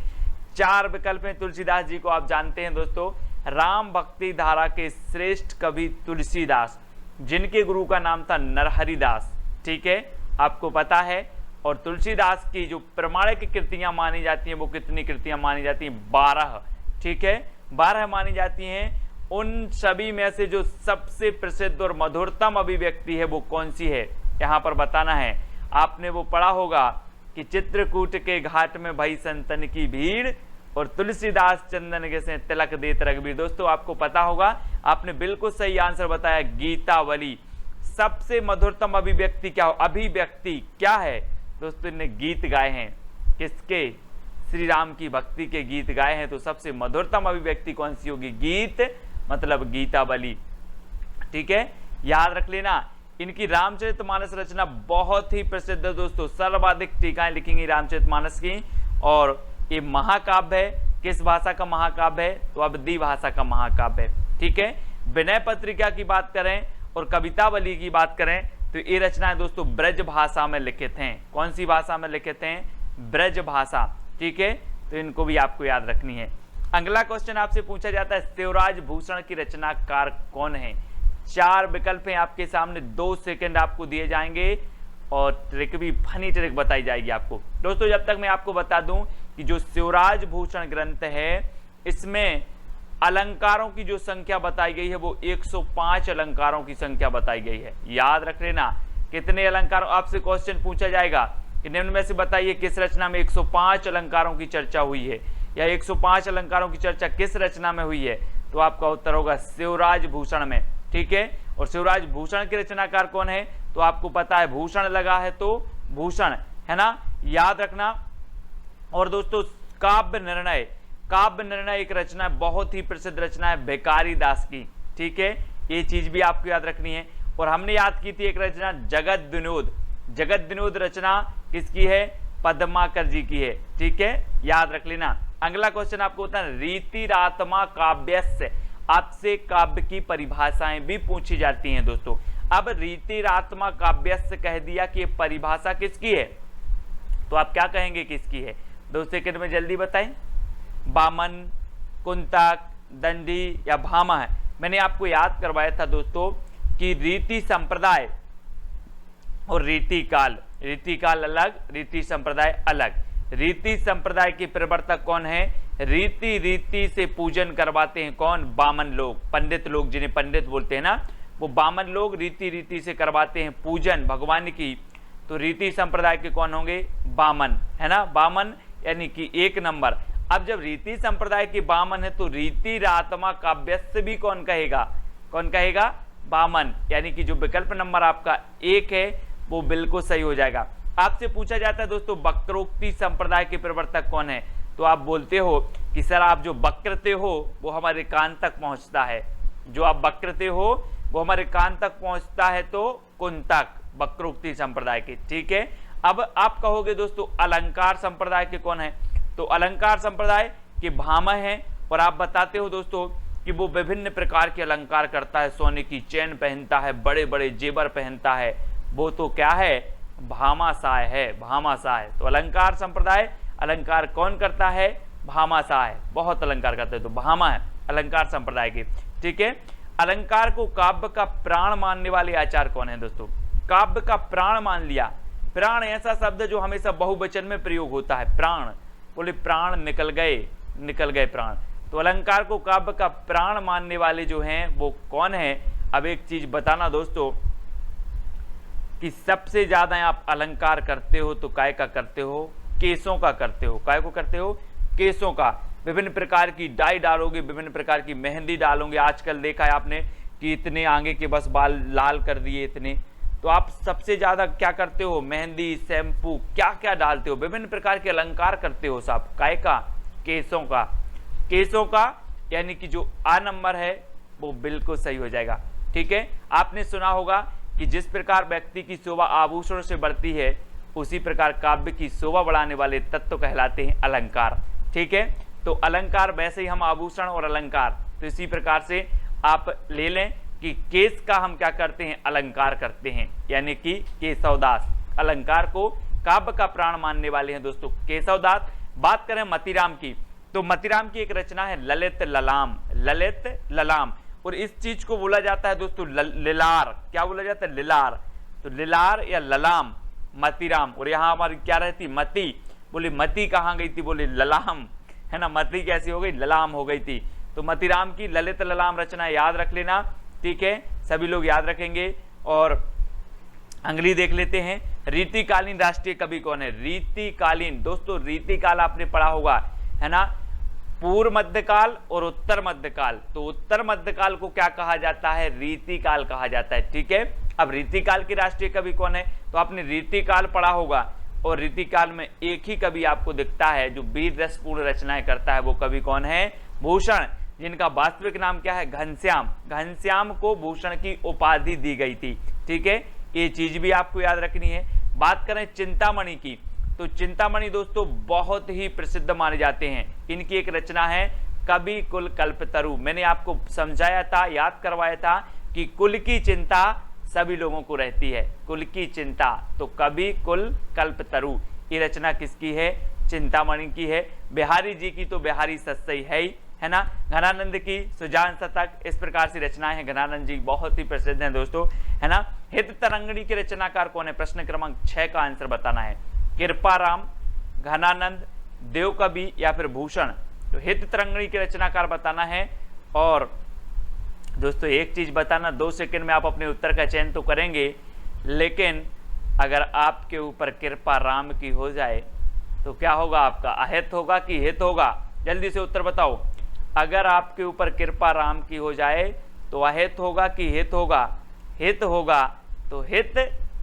4 विकल्प हैं तुलसीदास जी को, आप जानते हैं दोस्तों, राम भक्ति धारा के श्रेष्ठ कवि तुलसीदास, जिनके गुरु का नाम था नरहरिदास। ठीक है, आपको पता है। और तुलसीदास की जो प्रमाणिक कृतियां मानी जाती हैं वो कितनी कृतियां मानी जाती हैं? 12। ठीक है, 12 मानी जाती हैं। उन सभी में से जो सबसे प्रसिद्ध और मधुरतम अभिव्यक्ति है वो कौन सी है? यहाँ पर बताना है। आपने वो पढ़ा होगा कि चित्रकूट के घाट में भई संतन की भीड़ और तुलसीदास चंदन के से तिलक देत रघुबीर। दोस्तों आपको पता होगा, आपने बिल्कुल सही आंसर बताया, गीतावली। सबसे मधुरतम अभिव्यक्ति क्या हो? अभिव्यक्ति क्या है दोस्तों? इन्हें गीत गाए हैं, किसके? श्री राम की भक्ति के गीत गाए हैं। तो सबसे मधुरतम अभिव्यक्ति कौन सी होगी? गीत, मतलब गीतावली। ठीक है, याद रख लेना। इनकी रामचरितमानस रचना बहुत ही प्रसिद्ध है दोस्तों, सर्वाधिक टीकाएं लिखी गई रामचरितमानस की। और ये महाकाव्य है। किस भाषा का महाकाव्य है? तो अवधी भाषा का महाकाव्य है। ठीक है, विनय पत्रिका की बात करें और कवितावली की बात करें तो ये रचनाएं दोस्तों ब्रज भाषा में लिखित हैं। कौन सी भाषा में लिखित हैं? ब्रज भाषा। ठीक है, तो इनको भी आपको याद रखनी है। अगला क्वेश्चन आपसे पूछा जाता है, शिवराज भूषण की रचनाकार कौन है? 4 विकल्प हैं आपके सामने, 2 सेकंड आपको दिए जाएंगे और ट्रिक भी, फनी ट्रिक बताई जाएगी आपको। दोस्तों जब तक मैं आपको बता दूं कि जो शिवराज भूषण ग्रंथ है इसमें अलंकारों की जो संख्या बताई गई है वो 105 अलंकारों की संख्या बताई गई है। याद रख लेना, कितने अलंकार, आपसे क्वेश्चन पूछा जाएगा कि निम्न में से बताइए किस रचना में 105 अलंकारों की चर्चा हुई है, या 105 अलंकारों की चर्चा किस रचना में हुई है, तो आपका उत्तर होगा शिवराज भूषण में। ठीक है, और शिवराज भूषण के रचनाकार कौन है, तो आपको पता है भूषण लगा है तो भूषण, है ना, याद रखना। और दोस्तों काव्य निर्णय, काव्य निर्णय एक रचना है, बहुत ही प्रसिद्ध रचना है भिखारी दास की। ठीक है, ये चीज भी आपको याद रखनी है। और हमने याद की थी एक रचना जगत विनोद, जगत विनोद रचना किसकी है, पद्माकर जी की है। ठीक है, याद रख लेना। अगला क्वेश्चन आपको होता है रीतिरात्मा काव्यस्य, आपसे काव्य की परिभाषाएं भी पूछी जाती हैं दोस्तों। अब रीतिरात्मा काव्यस्य कह दिया कि परिभाषा किसकी है, तो आप क्या कहेंगे किसकी है, 2 सेकंड में जल्दी बताएं। बामन, कुंतक, दंडी या भामा है। मैंने आपको याद करवाया था दोस्तों कि रीति संप्रदाय और रीतिकाल, रीतिकाल अलग, रीति संप्रदाय अलग। रीति संप्रदाय के प्रवर्तक कौन है, रीति से पूजन करवाते हैं कौन, बामन लोग, पंडित लोग, जिन्हें पंडित बोलते हैं ना, वो बामन लोग रीति से करवाते हैं पूजन भगवान की। तो रीति संप्रदाय के कौन होंगे, बामन, है ना, बामन यानी कि 1 नंबर। अब जब रीति संप्रदाय के बामन है तो रीतिरात्मा काव्यस्य भी कौन कहेगा, कौन कहेगा, बामन, यानी कि जो विकल्प नंबर आपका 1 है वो बिल्कुल सही हो जाएगा। आपसे पूछा जाता है दोस्तों वक्रोक्ति संप्रदाय के प्रवर्तक कौन है, तो आप बोलते हो कि सर आप जो वक्रते हो वो हमारे कान तक पहुंचता है, जो आप वक्रते हो वो हमारे कान तक पहुंचता है, तो कुंतक, वक्रोक्ति संप्रदाय के। ठीक है, अब आप कहोगे दोस्तों अलंकार संप्रदाय के कौन है, तो अलंकार संप्रदाय के भामा है। और आप बताते हो दोस्तों कि वो विभिन्न प्रकार के अलंकार करता है, सोने की चैन पहनता है, बड़े बड़े जेवर पहनता है, वो तो क्या है, भामाशाह है, भामाशाह। तो अलंकार संप्रदाय, अलंकार कौन करता है, भामाशाह है, बहुत अलंकार करते हैं, तो भामा है अलंकार संप्रदाय के। ठीक है, अलंकार को काव्य का प्राण मानने वाले आचार्य कौन है दोस्तों, काव्य का प्राण मान लिया। प्राण ऐसा शब्द जो हमेशा बहुवचन में प्रयोग होता है, प्राण, बोले प्राण निकल गए प्राण। तो अलंकार को काव्य का प्राण मानने वाले जो हैं वो कौन है। अब एक चीज बताना दोस्तों कि सबसे ज्यादा आप अलंकार करते हो तो काय का करते हो, केसों का करते हो, काय को करते हो, केसों का। विभिन्न प्रकार की डाई डालोगे, विभिन्न प्रकार की मेहंदी डालोगे। आजकल देखा है आपने कि इतने आगे के बस बाल लाल कर दिए इतने, तो आप सबसे ज्यादा क्या करते हो, मेहंदी, शैम्पू, क्या क्या डालते हो, विभिन्न प्रकार के अलंकार करते हो सब, काय का, केसों का, केसों का, यानी कि जो आ नंबर है वो बिल्कुल सही हो जाएगा। ठीक है, आपने सुना होगा कि जिस प्रकार व्यक्ति की शोभा आभूषणों से बढ़ती है उसी प्रकार काव्य की शोभा बढ़ाने वाले तत्व कहलाते हैं अलंकार। ठीक है, तो अलंकार वैसे ही हम आभूषण और अलंकार, तो इसी प्रकार से आप ले लें कि केस का हम क्या करते हैं, अलंकार करते हैं, यानी कि केशवदास अलंकार को काव्य का प्राण मानने वाले हैं दोस्तों केशवदास। बात करें मतीराम की, तो मतीराम की एक रचना है ललित ललाम, ललित ललाम, और इस चीज को बोला जाता है दोस्तों लिलार। क्या बोला जाता है, लिलार। तो लिलार या ललाम, मतीराम। और यहाँ हमारी क्या रहती, मती, बोले मती कहाँ गई थी, बोले ललाम, है ना, मती कैसी हो गई, ललाम हो गई थी। तो मतीराम की ललित ललाम रचना याद रख लेना। ठीक है, सभी लोग याद रखेंगे। और अगली देख लेते हैं, रीतिकालीन राष्ट्रीय कवि कौन है। रीतिकालीन दोस्तों, रीतिकाल आपने पढ़ा होगा, है ना, पूर्व मध्यकाल और उत्तर मध्यकाल। तो उत्तर मध्यकाल को क्या कहा जाता है, रीतिकाल कहा जाता है। ठीक है, अब रीतिकाल के राष्ट्रीय कवि कौन है, तो आपने रीतिकाल पढ़ा होगा। और रीतिकाल में एक ही कवि आपको दिखता है जो वीर रसपूर्ण रचनाएं करता है, वो कवि कौन है, भूषण, जिनका वास्तविक नाम क्या है, घनश्याम। घनश्याम को भूषण की उपाधि दी गई थी। ठीक है, ये चीज भी आपको याद रखनी है। बात करें चिंतामणि की, तो चिंतामणि दोस्तों बहुत ही प्रसिद्ध माने जाते हैं। इनकी एक रचना है कवि कुल कल्पतरु। मैंने आपको समझाया था, याद करवाया था कि कुल की चिंता सभी लोगों को रहती है, कुल की चिंता। तो कवि कुल कल्पतरु ये रचना किसकी है, चिंतामणि की है। बिहारी जी की तो बिहारी सत्सई है ना। घनानंद की सुजान शतक, इस प्रकार से रचनाएं हैं। घनानंद जी बहुत ही प्रसिद्ध हैं दोस्तों, है ना। हित तरंगिणी के रचनाकार कौन है, प्रश्न क्रमांक 6 का आंसर बताना है। कृपाराम, घनानंद, देवकवि या फिर भूषण। तो हित तरंगिणी के रचनाकार बताना है और दोस्तों एक चीज बताना, 2 सेकंड में आप अपने उत्तर का चयन तो करेंगे, लेकिन अगर आपके ऊपर कृपा राम की हो जाए तो क्या होगा आपका, अहित होगा कि हित होगा? जल्दी से उत्तर बताओ। अगर आपके ऊपर कृपा राम की हो जाए तो अहित होगा कि हित होगा? हित होगा। तो हित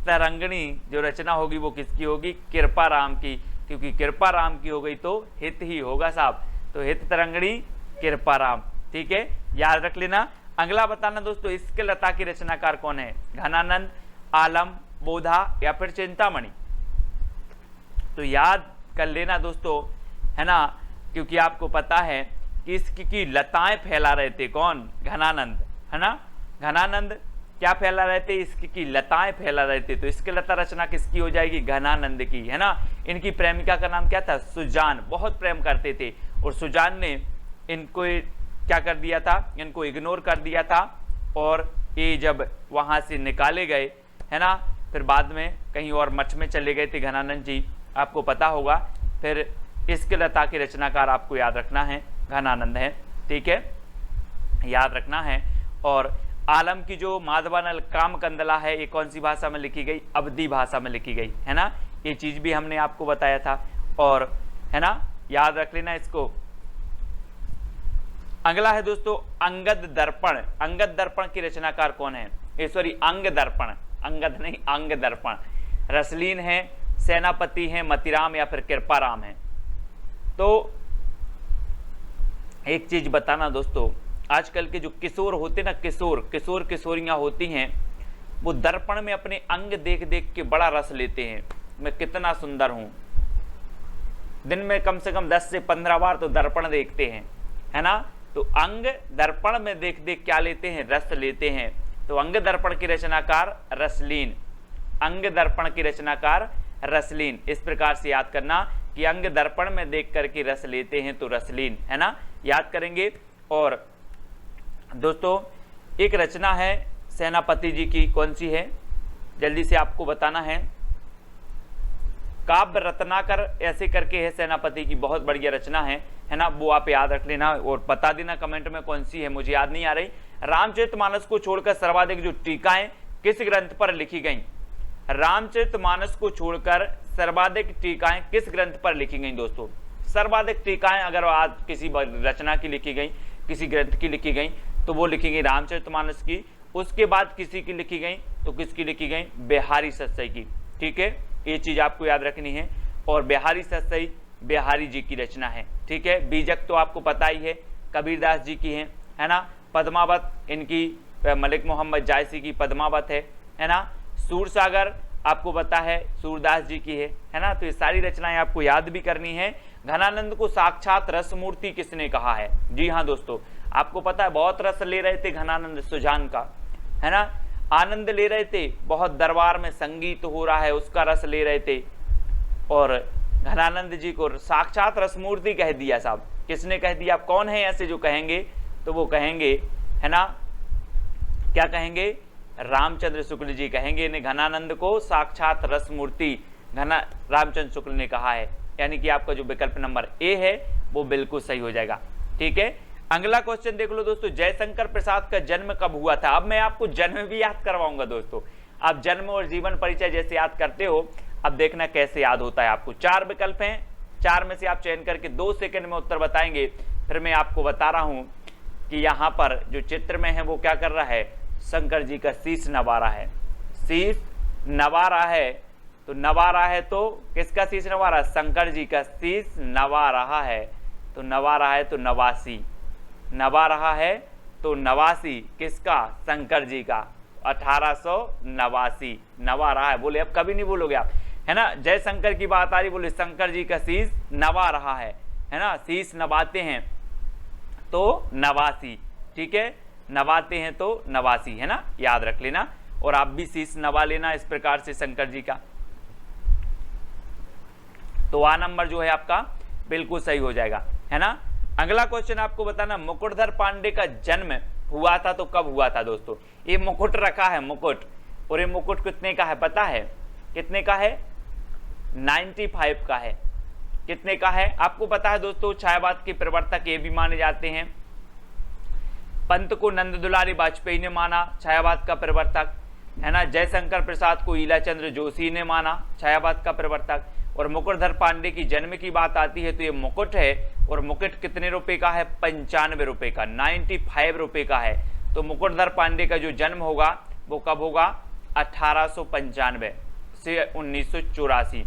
तरंगणी जो रचना होगी वो किसकी होगी? कृपा राम की, क्योंकि कृपा राम की हो गई तो हित ही होगा साहब। तो हित तरंगणी कृपा राम, ठीक है, याद रख लेना। अगला बताना दोस्तों, इश्क लता की रचनाकार कौन है? घनानंद, आलम, बोधा या फिर चिंतामणि? तो याद कर लेना दोस्तों, है ना, क्योंकि आपको पता है कि इश्क की लताएं फैला रहे थे कौन? घनानंद, है ना। घनानंद क्या फैला रहे थे? इश्क की लताएं फैला रहे थे। तो इश्क लता रचना किसकी हो जाएगी? घनानंद की, है ना। इनकी प्रेमिका का नाम क्या था? सुजान। बहुत प्रेम करते थे और सुजान ने इनको क्या कर दिया था? इनको इग्नोर कर दिया था और ये जब वहां से निकाले गए, है ना, फिर बाद में कहीं और मठ में चले गए थे घनानंद जी, आपको पता होगा। फिर इश्क लता के रचनाकार आपको याद रखना है घनानंद है, ठीक है, याद रखना है। और आलम की जो माधवानल कामकंदला है ये कौन सी भाषा में लिखी गई? अवधी भाषा में लिखी गई, है ना। ये चीज भी हमने आपको बताया था और, है ना, याद रख लेना इसको। अगला है दोस्तों अंगद दर्पण। अंगद दर्पण की रचनाकार कौन है? सॉरी, अंग दर्पण, अंगद नहीं, अंग दर्पण। रसलीन है, सेनापति है, मतीराम या फिर कृपाराम है? तो एक चीज बताना दोस्तों, आजकल के जो किशोर होते ना, किशोर किशोरियां होती हैं, वो दर्पण में अपने अंग देख देख के बड़ा रस लेते हैं, मैं कितना सुंदर हूं। दिन में कम से कम 10 से 15 बार तो दर्पण देखते हैं, है ना। तो अंग दर्पण में देख देख क्या लेते हैं? रस लेते हैं। तो अंग दर्पण की रचनाकार रसलीन, अंग दर्पण की रचनाकार रसलीन। इस प्रकार से याद करना कि अंग दर्पण में देख करके रस लेते हैं तो रसलीन, है ना, याद करेंगे। और दोस्तों एक रचना है सेनापति जी की, कौन सी है? जल्दी से आपको बताना है। काव्य रत्नाकर ऐसे करके है सेनापति की, बहुत बढ़िया रचना है ना, वो आप याद रख लेना और बता देना कमेंट में कौन सी है, मुझे याद नहीं आ रही। रामचरितमानस को छोड़कर सर्वाधिक जो टीकाएं किस ग्रंथ पर लिखी गई? रामचरितमानस को छोड़कर सर्वाधिक टीकाएं किस ग्रंथ पर लिखी गई दोस्तों? सर्वाधिक टीकाएं अगर आज किसी रचना की लिखी गई, किसी ग्रंथ की लिखी गई, तो वो लिखी गई रामचरितमानस की। उसके बाद किसी की लिखी गई तो किसकी लिखी गई? बिहारी सतसई की, ठीक है, ये चीज आपको याद रखनी है। और बिहारी सतसई बिहारी जी की रचना है, ठीक है। बीजक तो आपको पता ही है, कबीरदास जी की है ना। पद्मावत इनकी मलिक मोहम्मद जायसी की पद्मावत है ना। सूरसागर आपको पता है सूरदास जी की है ना। तो ये सारी रचनाएं आपको याद भी करनी है। घनानंद को साक्षात रस मूर्ति किसने कहा है? जी हाँ दोस्तों, आपको पता है बहुत रस ले रहे थे घनानंद सुजान का, है ना, आनंद ले रहे थे, बहुत दरबार में संगीत हो रहा है उसका रस ले रहे थे, और घनानंद जी को साक्षात रसमूर्ति कह दिया साहब। किसने कह दिया? कौन है ऐसे जो कहेंगे? तो वो कहेंगे, है ना, क्या कहेंगे? रामचंद्र शुक्ल जी कहेंगे इन्हें, घनानंद को साक्षात रसमूर्ति रामचंद्र शुक्ल ने कहा है। यानी कि आपका जो विकल्प नंबर ए है वो बिल्कुल सही हो जाएगा, ठीक है। अगला क्वेश्चन देख लो दोस्तों, जयशंकर प्रसाद का जन्म कब हुआ था? अब मैं आपको जन्म भी याद करवाऊंगा दोस्तों। आप जन्म और जीवन परिचय जैसे याद करते हो, अब देखना कैसे याद होता है आपको। 4 विकल्प हैं, 4 में से आप चयन करके 2 सेकंड में उत्तर बताएंगे। फिर मैं आपको बता रहा हूं कि यहाँ पर जो चित्र में है वो क्या कर रहा है? शंकर जी का शीश नवा रहा है, शीश नवा रहा है। तो नवा रहा है तो किसका शीश नवा रहा है? शंकर जी का शीश नवा रहा है। तो नवा रहा है तो नवासी, नवा रहा है तो नवासी किसका? शंकर जी का। 1889 नवा रहा है, बोले अब कभी नहीं बोलोगे आप, है ना। जयशंकर की बात आ रही, बोले शंकर जी का शीश नवा रहा है ना, शीश नवाते हैं तो नवासी, ठीक है, नवाते हैं तो नवासी, है ना, याद रख लेना। और आप भी शीश नवा लेना इस प्रकार से शंकर जी का। तो आ नंबर जो है आपका बिल्कुल सही हो जाएगा, है ना। अगला क्वेश्चन आपको बताना, मुकुटधर पांडे का जन्म हुआ था तो कब हुआ था दोस्तों? ये मुकुट रखा है, मुकुट, और ये मुकुट कितने का है पता है? कितने का है? 95 का है। कितने का है आपको पता है दोस्तों? छायावाद के प्रवर्तक ये भी माने जाते हैं पंत को नंद दुलारी वाजपेयी ने माना छायावाद का प्रवर्तक, है ना। जयशंकर प्रसाद को ईलाचंद्र जोशी ने माना छायावाद का प्रवर्तक। और मुकुटधर पांडे की जन्म की बात आती है तो ये मुकुट है, और मुकुट कितने रुपए का है? 95 रुपए का, 95 रुपए का है। तो मुकुटधर पांडे का जो जन्म होगा वो कब होगा? 1895 से 1984,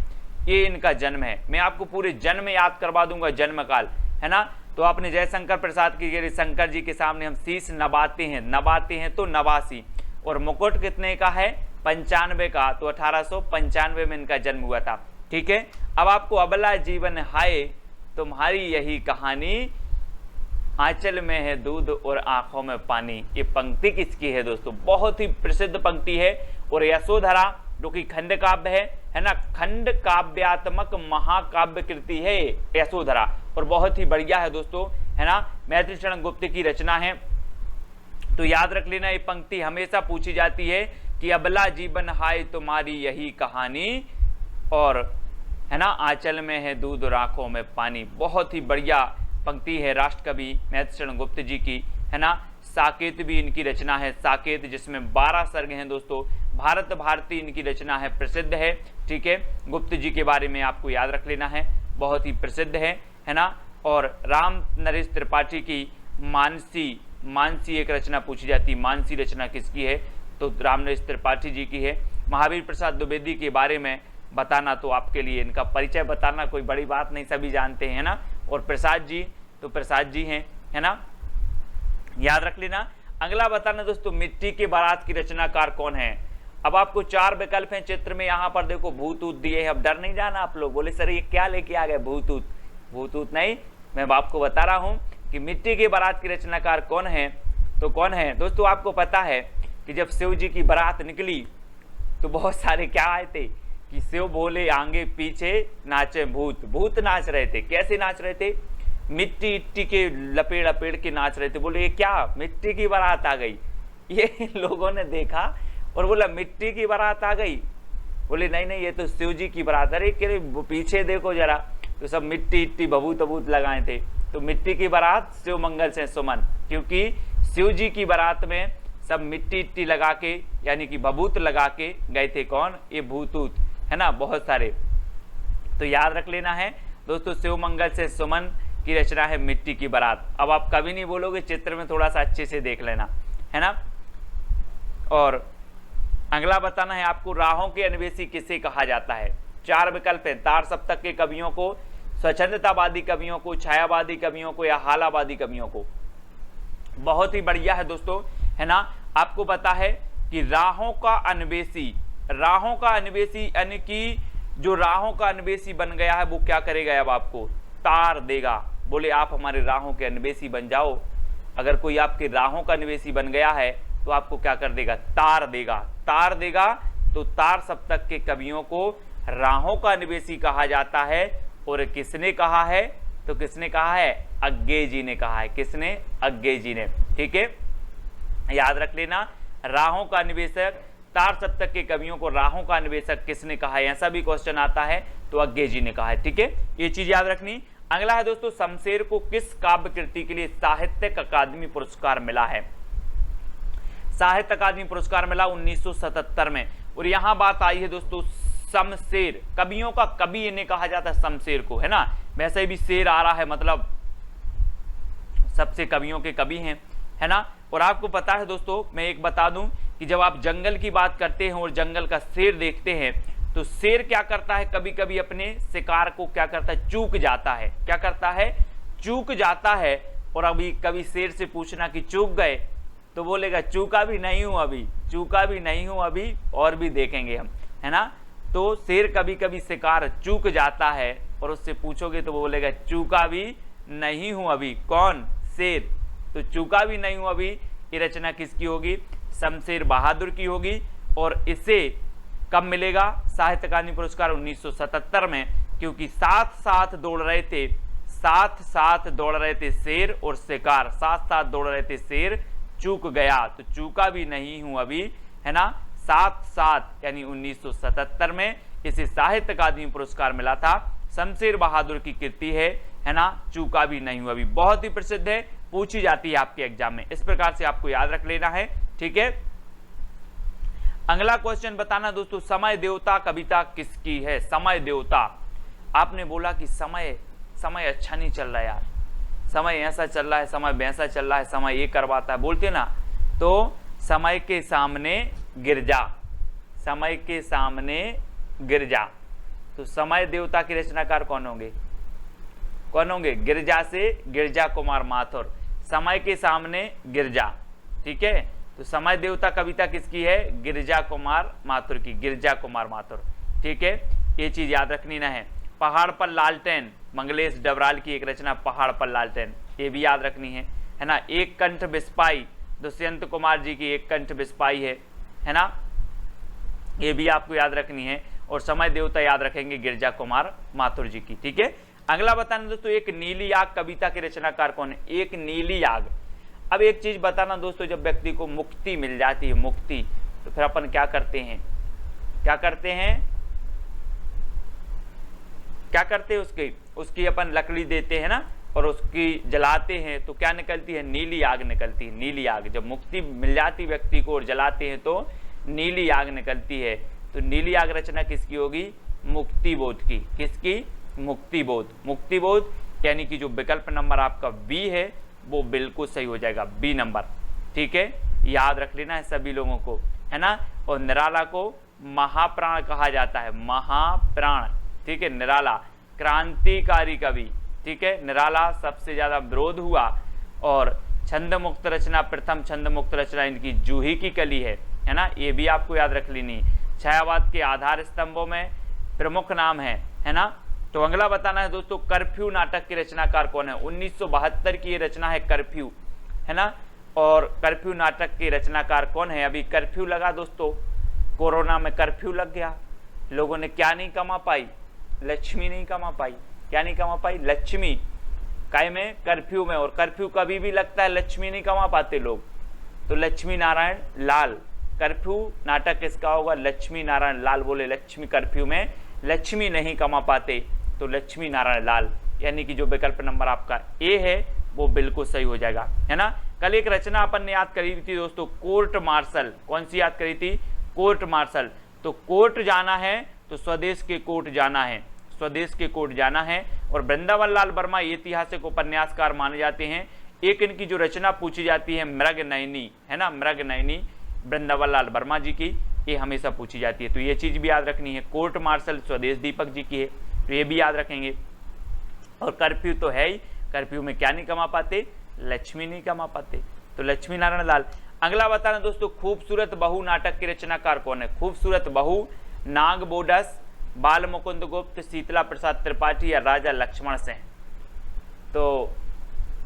ये इनका जन्म है। मैं आपको पूरे जन्म याद करवा दूंगा, जन्म काल, है ना। तो आपने जयशंकर प्रसाद की, शंकर जी के सामने हम शीश नवाते हैं तो 89, और मुकुट कितने का है? 95 का। तो 1895 में इनका जन्म हुआ था। ठीक है। अब आपको अबला जीवन हाय तुम्हारी यही कहानी, आंचल में है दूध और आंखों में पानी, ये पंक्ति किसकी है दोस्तों? बहुत ही प्रसिद्ध पंक्ति है। और यशोधरा जो कि खंड काव्य है ना, खंड काव्यात्मक महाकाव्य कृति है यशोधरा, और बहुत ही बढ़िया है दोस्तों, है ना। मैथिली शरण गुप्त की रचना है। तो याद रख लेना, ये पंक्ति हमेशा पूछी जाती है कि अबला जीवन हाय तुम्हारी यही कहानी, और है ना, आंचल में है दूध और आंखों में पानी। बहुत ही बढ़िया पंक्ति है राष्ट्र कवि मैथिली शरण गुप्त जी की, है ना। साकेत भी इनकी रचना है, साकेत, जिसमें 12 सर्ग हैं दोस्तों। भारत भारती इनकी रचना है, प्रसिद्ध है। ठीक है। गुप्त जी के बारे में आपको याद रख लेना है, बहुत ही प्रसिद्ध है ना। और राम नरेश त्रिपाठी की मानसी एक रचना पूछी जाती है, मानसी रचना किसकी है? तो राम नरेश त्रिपाठी जी की है। महावीर प्रसाद द्विवेदी के बारे में बताना तो आपके लिए, इनका परिचय बताना कोई बड़ी बात नहीं, सभी जानते हैं, है ना। और प्रसाद जी, तो प्रसाद जी हैं, है ना, याद रख लेना। अगला बताना दोस्तों, मिट्टी के बारात की रचनाकार कौन है? अब आपको 4 विकल्प हैं चित्र में, यहाँ पर देखो भूतूत दिए हैं। अब डर नहीं जाना आप लोग, बोले सर ये क्या लेके आ गए भूतूत? भूतूत नहीं, मैं आपको बता रहा हूँ कि मिट्टी के बारात की रचनाकार कौन है। तो कौन है दोस्तों? आपको पता है कि जब शिव जी की बारात निकली तो बहुत सारे क्या आए थे कि शिव भोले आगे पीछे नाचे भूत नाच रहे थे। कैसे नाच रहे थे? मिट्टी इट्टी के लपेड़ के नाच रहे थे। बोले ये क्या, मिट्टी की बारात आ गई? ये लोगों ने देखा और बोला मिट्टी की बारात आ गई। बोले नहीं ये तो शिव जी की बारात। अरे के पीछे देखो जरा, तो सब मिट्टी इट्टी भभूत लगाए थे। तो मिट्टी की बारात शिव मंगल से सुमन, क्योंकि शिव जी की बारात में सब मिट्टी इट्टी लगा के, यानी कि भभूत लगा के गए थे। कौन? ये भूतूत, है ना, बहुत सारे। तो याद रख लेना है दोस्तों, शिव मंगल से सुमन की रचना है मिट्टी की बारात। अब आप कभी नहीं बोलोगे, चित्र में थोड़ा सा अच्छे से देख लेना, है ना। और अगला बताना है आपको, राहों के अन्वेषी किसे कहा जाता है? 4 विकल्प है, तार सप्तक के कवियों को, स्वच्छंदतावादी कवियों को, छायावादी कवियों को, या हालावादी कवियों को। बहुत ही बढ़िया है दोस्तों, है ना। आपको पता है कि राहों का अन्वेषी यानी कि जो राहों का अन्वेषी बन गया है वो क्या करेगा? अब आपको तार देगा। बोले आप हमारे राहों के अन्वेषी बन जाओ। अगर कोई आपके राहों का अन्वेषी बन गया है तो आपको क्या कर देगा? तार देगा। तो तार सप्तक के कवियों को राहों का अन्वेषी कहा जाता है। और किसने कहा है? तो किसने कहा है? अग्गे जी ने कहा है। किसने? अग्गे जी ने। ठीक है, याद रख लेना, राहों का अन्वेषक, तार सप्तक के कवियों को राहों का अन्वेषक किसने कहा है? ऐसा भी क्वेश्चन आता है तो अग्गे जी ने कहा है। ठीक है, ये चीज याद रखनी। अगला है दोस्तों, शमशेर को किस काव्य कृति के लिए साहित्यिक अकादमी पुरस्कार मिला है? साहित्य अकादमी पुरस्कार मिला 1977 में। और यहां बात आई है दोस्तों, शमशेर, कवियों का कवि इन्हें कहा जाता है शमशेर को, है ना। वैसे भी शेर आ रहा है, मतलब सबसे कवियों के कवि हैं, है ना। और आपको पता है दोस्तों, मैं एक बता दूं कि जब आप जंगल की बात करते हैं और जंगल का शेर देखते हैं तो शेर क्या करता है? कभी कभी अपने शिकार को क्या करता है? चूक जाता है। क्या करता है? चूक जाता है। और अभी कभी शेर से पूछना कि चूक गए, तो बोलेगा चूका भी नहीं हूं अभी, और भी देखेंगे हम, है ना। तो शेर कभी कभी शिकार चूक जाता है और उससे पूछोगे तो वो बोलेगा चूका भी नहीं हूं अभी। कौन? शेर। तो चूका भी नहीं हूं अभी, ये रचना किसकी होगी? शमशेर बहादुर की होगी। और इसे कब मिलेगा साहित्य अकादमी पुरस्कार? 1977 में, क्योंकि साथ साथ दौड़ रहे थे शेर और शिकार, साथ दौड़ रहे थे शेर, चूक गया। तो चूका भी नहीं हूं अभी, है ना, साथ यानी 1977 में इसे साहित्य अकादमी पुरस्कार मिला था। शमशेर बहादुर की कृति है ना, चूका भी नहीं हूं अभी। बहुत ही प्रसिद्ध है, पूछी जाती है आपके एग्जाम में। इस प्रकार से आपको याद रख लेना है, ठीक है। अगला क्वेश्चन बताना दोस्तों, समय देवता कविता किसकी है? समय देवता, आपने बोला कि समय अच्छा नहीं चल रहा यार, समय ऐसा चल रहा है, समय वैसा चल रहा है, समय ये करवाता है, बोलते ना, तो समय के सामने गिर जा, समय के सामने गिर जा। तो समय देवता के रचनाकार कौन होंगे? कौन होंगे? गिरजा से गिरजा कुमार माथुर, समय के सामने गिरजा, ठीक है। तो समय देवता कविता किसकी है? गिरजा कुमार माथुर की, गिरजा कुमार माथुर, ठीक है। ये चीज याद रखनी ना है। पहाड़ पर लालटेन, मंगलेश डबराल की एक रचना पहाड़ पर लालटेन, ये भी याद रखनी है ना। एक कंठ बिस्पाई, दुष्यंत कुमार जी की एक कंठ बिस्पाई है ना, ये भी आपको याद रखनी है। और समय देवता याद रखेंगे गिरजा कुमार माथुर जी की, ठीक है। अगला बताना दोस्तों, एक नीली आग कविता के रचनाकार कौन है? एक नीली आग। अब एक चीज बताना दोस्तों, जब व्यक्ति को मुक्ति मिल जाती है, मुक्ति, तो फिर अपन क्या करते हैं? क्या करते हैं? क्या करते हैं? उसकी अपन लकड़ी देते हैं ना, और उसकी जलाते हैं, तो क्या निकलती है? नीली आग निकलती है। नीली आग, जब मुक्ति मिल जाती व्यक्ति को और जलाते हैं तो नीली आग निकलती है। तो नीली आग रचना किसकी होगी? मुक्ति बोध की। किसकी? मुक्ति बोध। मुक्ति बोध यानी कि जो विकल्प नंबर आपका बी है वो बिल्कुल सही हो जाएगा, बी नंबर, ठीक है। याद रख लेना है सभी लोगों को, है ना। और निराला को महाप्राण कहा जाता है, महाप्राण, ठीक है। निराला क्रांतिकारी कवि, ठीक है। निराला सबसे ज्यादा विरोध हुआ। और छंद मुक्त रचना, प्रथम छंद मुक्त रचना इनकी जूही की कली है ना, ये भी आपको याद रख लेनी। छायावाद के आधार स्तंभों में प्रमुख नाम है ना। तो अगला बताना है दोस्तों, कर्फ्यू नाटक के रचनाकार कौन है? 1972 की ये रचना है कर्फ्यू, है ना। और कर्फ्यू नाटक के रचनाकार कौन है? अभी कर्फ्यू लगा दोस्तों, कोरोना में कर्फ्यू लग गया, लोगों ने क्या नहीं कमा पाई? लक्ष्मी नहीं कमा पाई। क्या नहीं कमा पाई? लक्ष्मी। काय में? कर्फ्यू में। और कर्फ्यू कभी भी लगता है, लक्ष्मी नहीं कमा पाते लोग, तो लक्ष्मी नारायण लाल। कर्फ्यू नाटक किसका होगा? लक्ष्मी नारायण लाल बोले, लक्ष्मी कर्फ्यू में लक्ष्मी नहीं कमा पाते, तो लक्ष्मी नारायण लाल, यानी कि जो विकल्प नंबर आपका ए है वो बिल्कुल सही हो जाएगा, है ना। कल एक रचना अपन ने याद करी थी दोस्तों, कोर्ट मार्शल। कौन सी याद करी थी? Court martial. तो कोर्ट जाना है तो स्वदेश के कोर्ट जाना है, स्वदेश के कोर्ट जाना है। और वृंदावन लाल वर्मा ऐतिहासिक उपन्यासकार माने जाते हैं। एक इनकी जो रचना पूछी जाती है मृग नयनी, है ना, मृग नयनी वृंदावन लाल वर्मा जी की, ये हमेशा पूछी जाती है। तो ये चीज भी याद रखनी है। कोर्ट मार्शल स्वदेश दीपक जी की है, तो ये भी याद रखेंगे। और कर्फ्यू तो है ही, कर्फ्यू में क्या नहीं कमा पाते? लक्ष्मी नहीं कमा पाते, तो लक्ष्मी नारायण लाल। अगला बताना दोस्तों, खूबसूरत बहू नाटक के रचनाकार कौन है? खूबसूरत बहू नाग बोडस, बाल मुकुंद गुप्त, शीतला प्रसाद त्रिपाठी या राजा लक्ष्मण सिंह। तो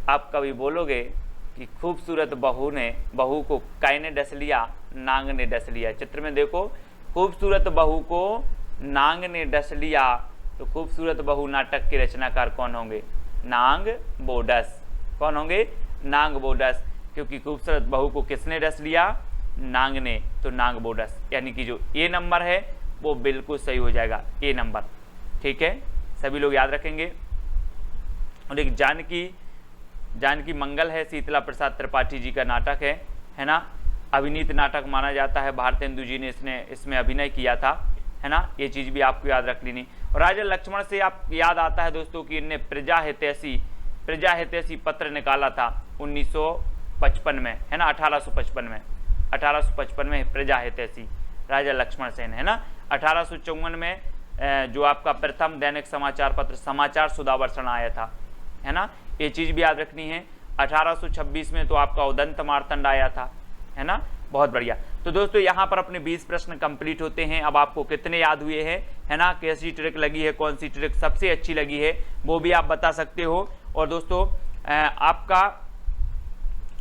आप कभी बोलोगे कि खूबसूरत बहू को काय ने डस लिया? नांग ने डस लिया। चित्र में देखो, खूबसूरत बहू को नांग ने डस लिया। तो खूबसूरत बहू नाटक के रचनाकार कौन होंगे? नांग बोडस। कौन होंगे? नांग बोडस। क्योंकि खूबसूरत बहू को किसने डस लिया? नांग ने, तो नांग बोडस, यानी कि जो ए नंबर है वो बिल्कुल सही हो जाएगा, ए नंबर, ठीक है। सभी लोग याद रखेंगे। और एक जानकी मंगल है, शीतला प्रसाद त्रिपाठी जी का नाटक है ना। अभिनीत नाटक माना जाता है, भारतेंदु जी ने इसमें अभिनय किया था, है ना। ये चीज भी आपको याद रख लेनी। और राजा लक्ष्मण से आप याद आता है दोस्तों कि इनने प्रजा हितैषी पत्र निकाला था 1955 में, है ना, 1855 में प्रजा हितैषी राजा लक्ष्मण सेन, है ना। 1854 में जो आपका प्रथम दैनिक समाचार पत्र समाचार सुधावर्षण आया था, है ना, ये चीज भी याद रखनी है। 1826 में तो आपका उदंत मार्तंड आया था, है ना। बहुत बढ़िया। तो दोस्तों यहाँ पर अपने 20 प्रश्न कंप्लीट होते हैं। अब आपको कितने याद हुए हैं, है ना, कैसी ट्रिक लगी है, कौन सी ट्रिक सबसे अच्छी लगी है वो भी आप बता सकते हो। और दोस्तों आपका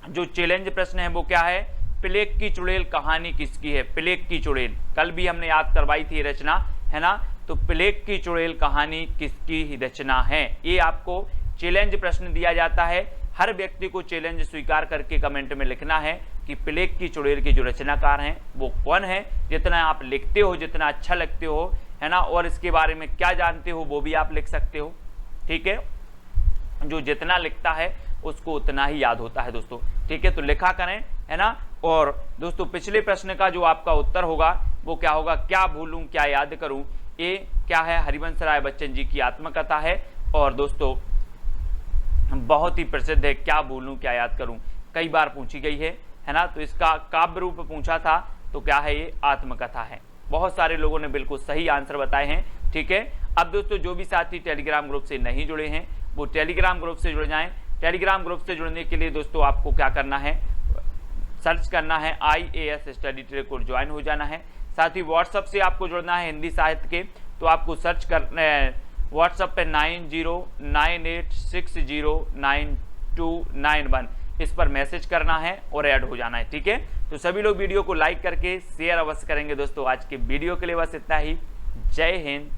जो चैलेंज प्रश्न है वो क्या है? प्लेग की चुड़ैल कहानी किसकी है? प्लेग की चुड़ैल, कल भी हमने याद करवाई थी रचना, है ना। तो प्लेग की चुड़ैल कहानी किसकी रचना है? ये आपको चैलेंज प्रश्न दिया जाता है। हर व्यक्ति को चैलेंज स्वीकार करके कमेंट में लिखना है कि प्लेग की चुड़ैल के जो रचनाकार हैं वो कौन है। जितना आप लिखते हो, जितना अच्छा लगते हो, है ना, और इसके बारे में क्या जानते हो वो भी आप लिख सकते हो, ठीक है। जो जितना लिखता है उसको उतना ही याद होता है दोस्तों। ठीक है, तो लिखा करें, है ना। और दोस्तों पिछले प्रश्न का जो आपका उत्तर होगा वो क्या होगा, क्या भूलूं क्या याद करूं। ये क्या है, हरिवंश राय बच्चन जी की आत्मकथा है और दोस्तों बहुत ही प्रसिद्ध है, क्या भूलूं क्या याद करूं, कई बार पूछी गई है ना। तो इसका काव्य रूप पूछा था तो क्या है, ये आत्मकथा है। बहुत सारे लोगों ने बिल्कुल सही आंसर बताए हैं। ठीक है, अब दोस्तों जो भी साथी टेलीग्राम ग्रुप से नहीं जुड़े हैं वो टेलीग्राम ग्रुप से जुड़ जाएं। टेलीग्राम ग्रुप से जुड़ने के लिए दोस्तों आपको क्या करना है, सर्च करना है IAS स्टडी ट्रैक और ज्वाइन हो जाना है। साथ ही व्हाट्सएप से आपको जुड़ना है हिंदी साहित्य के, तो आपको सर्च करना है व्हाट्सएप पे 9098609291, इस पर मैसेज करना है और ऐड हो जाना है। ठीक है, तो सभी लोग वीडियो को लाइक करके शेयर अवश्य करेंगे दोस्तों। आज के वीडियो के लिए बस इतना ही। जय हिंद,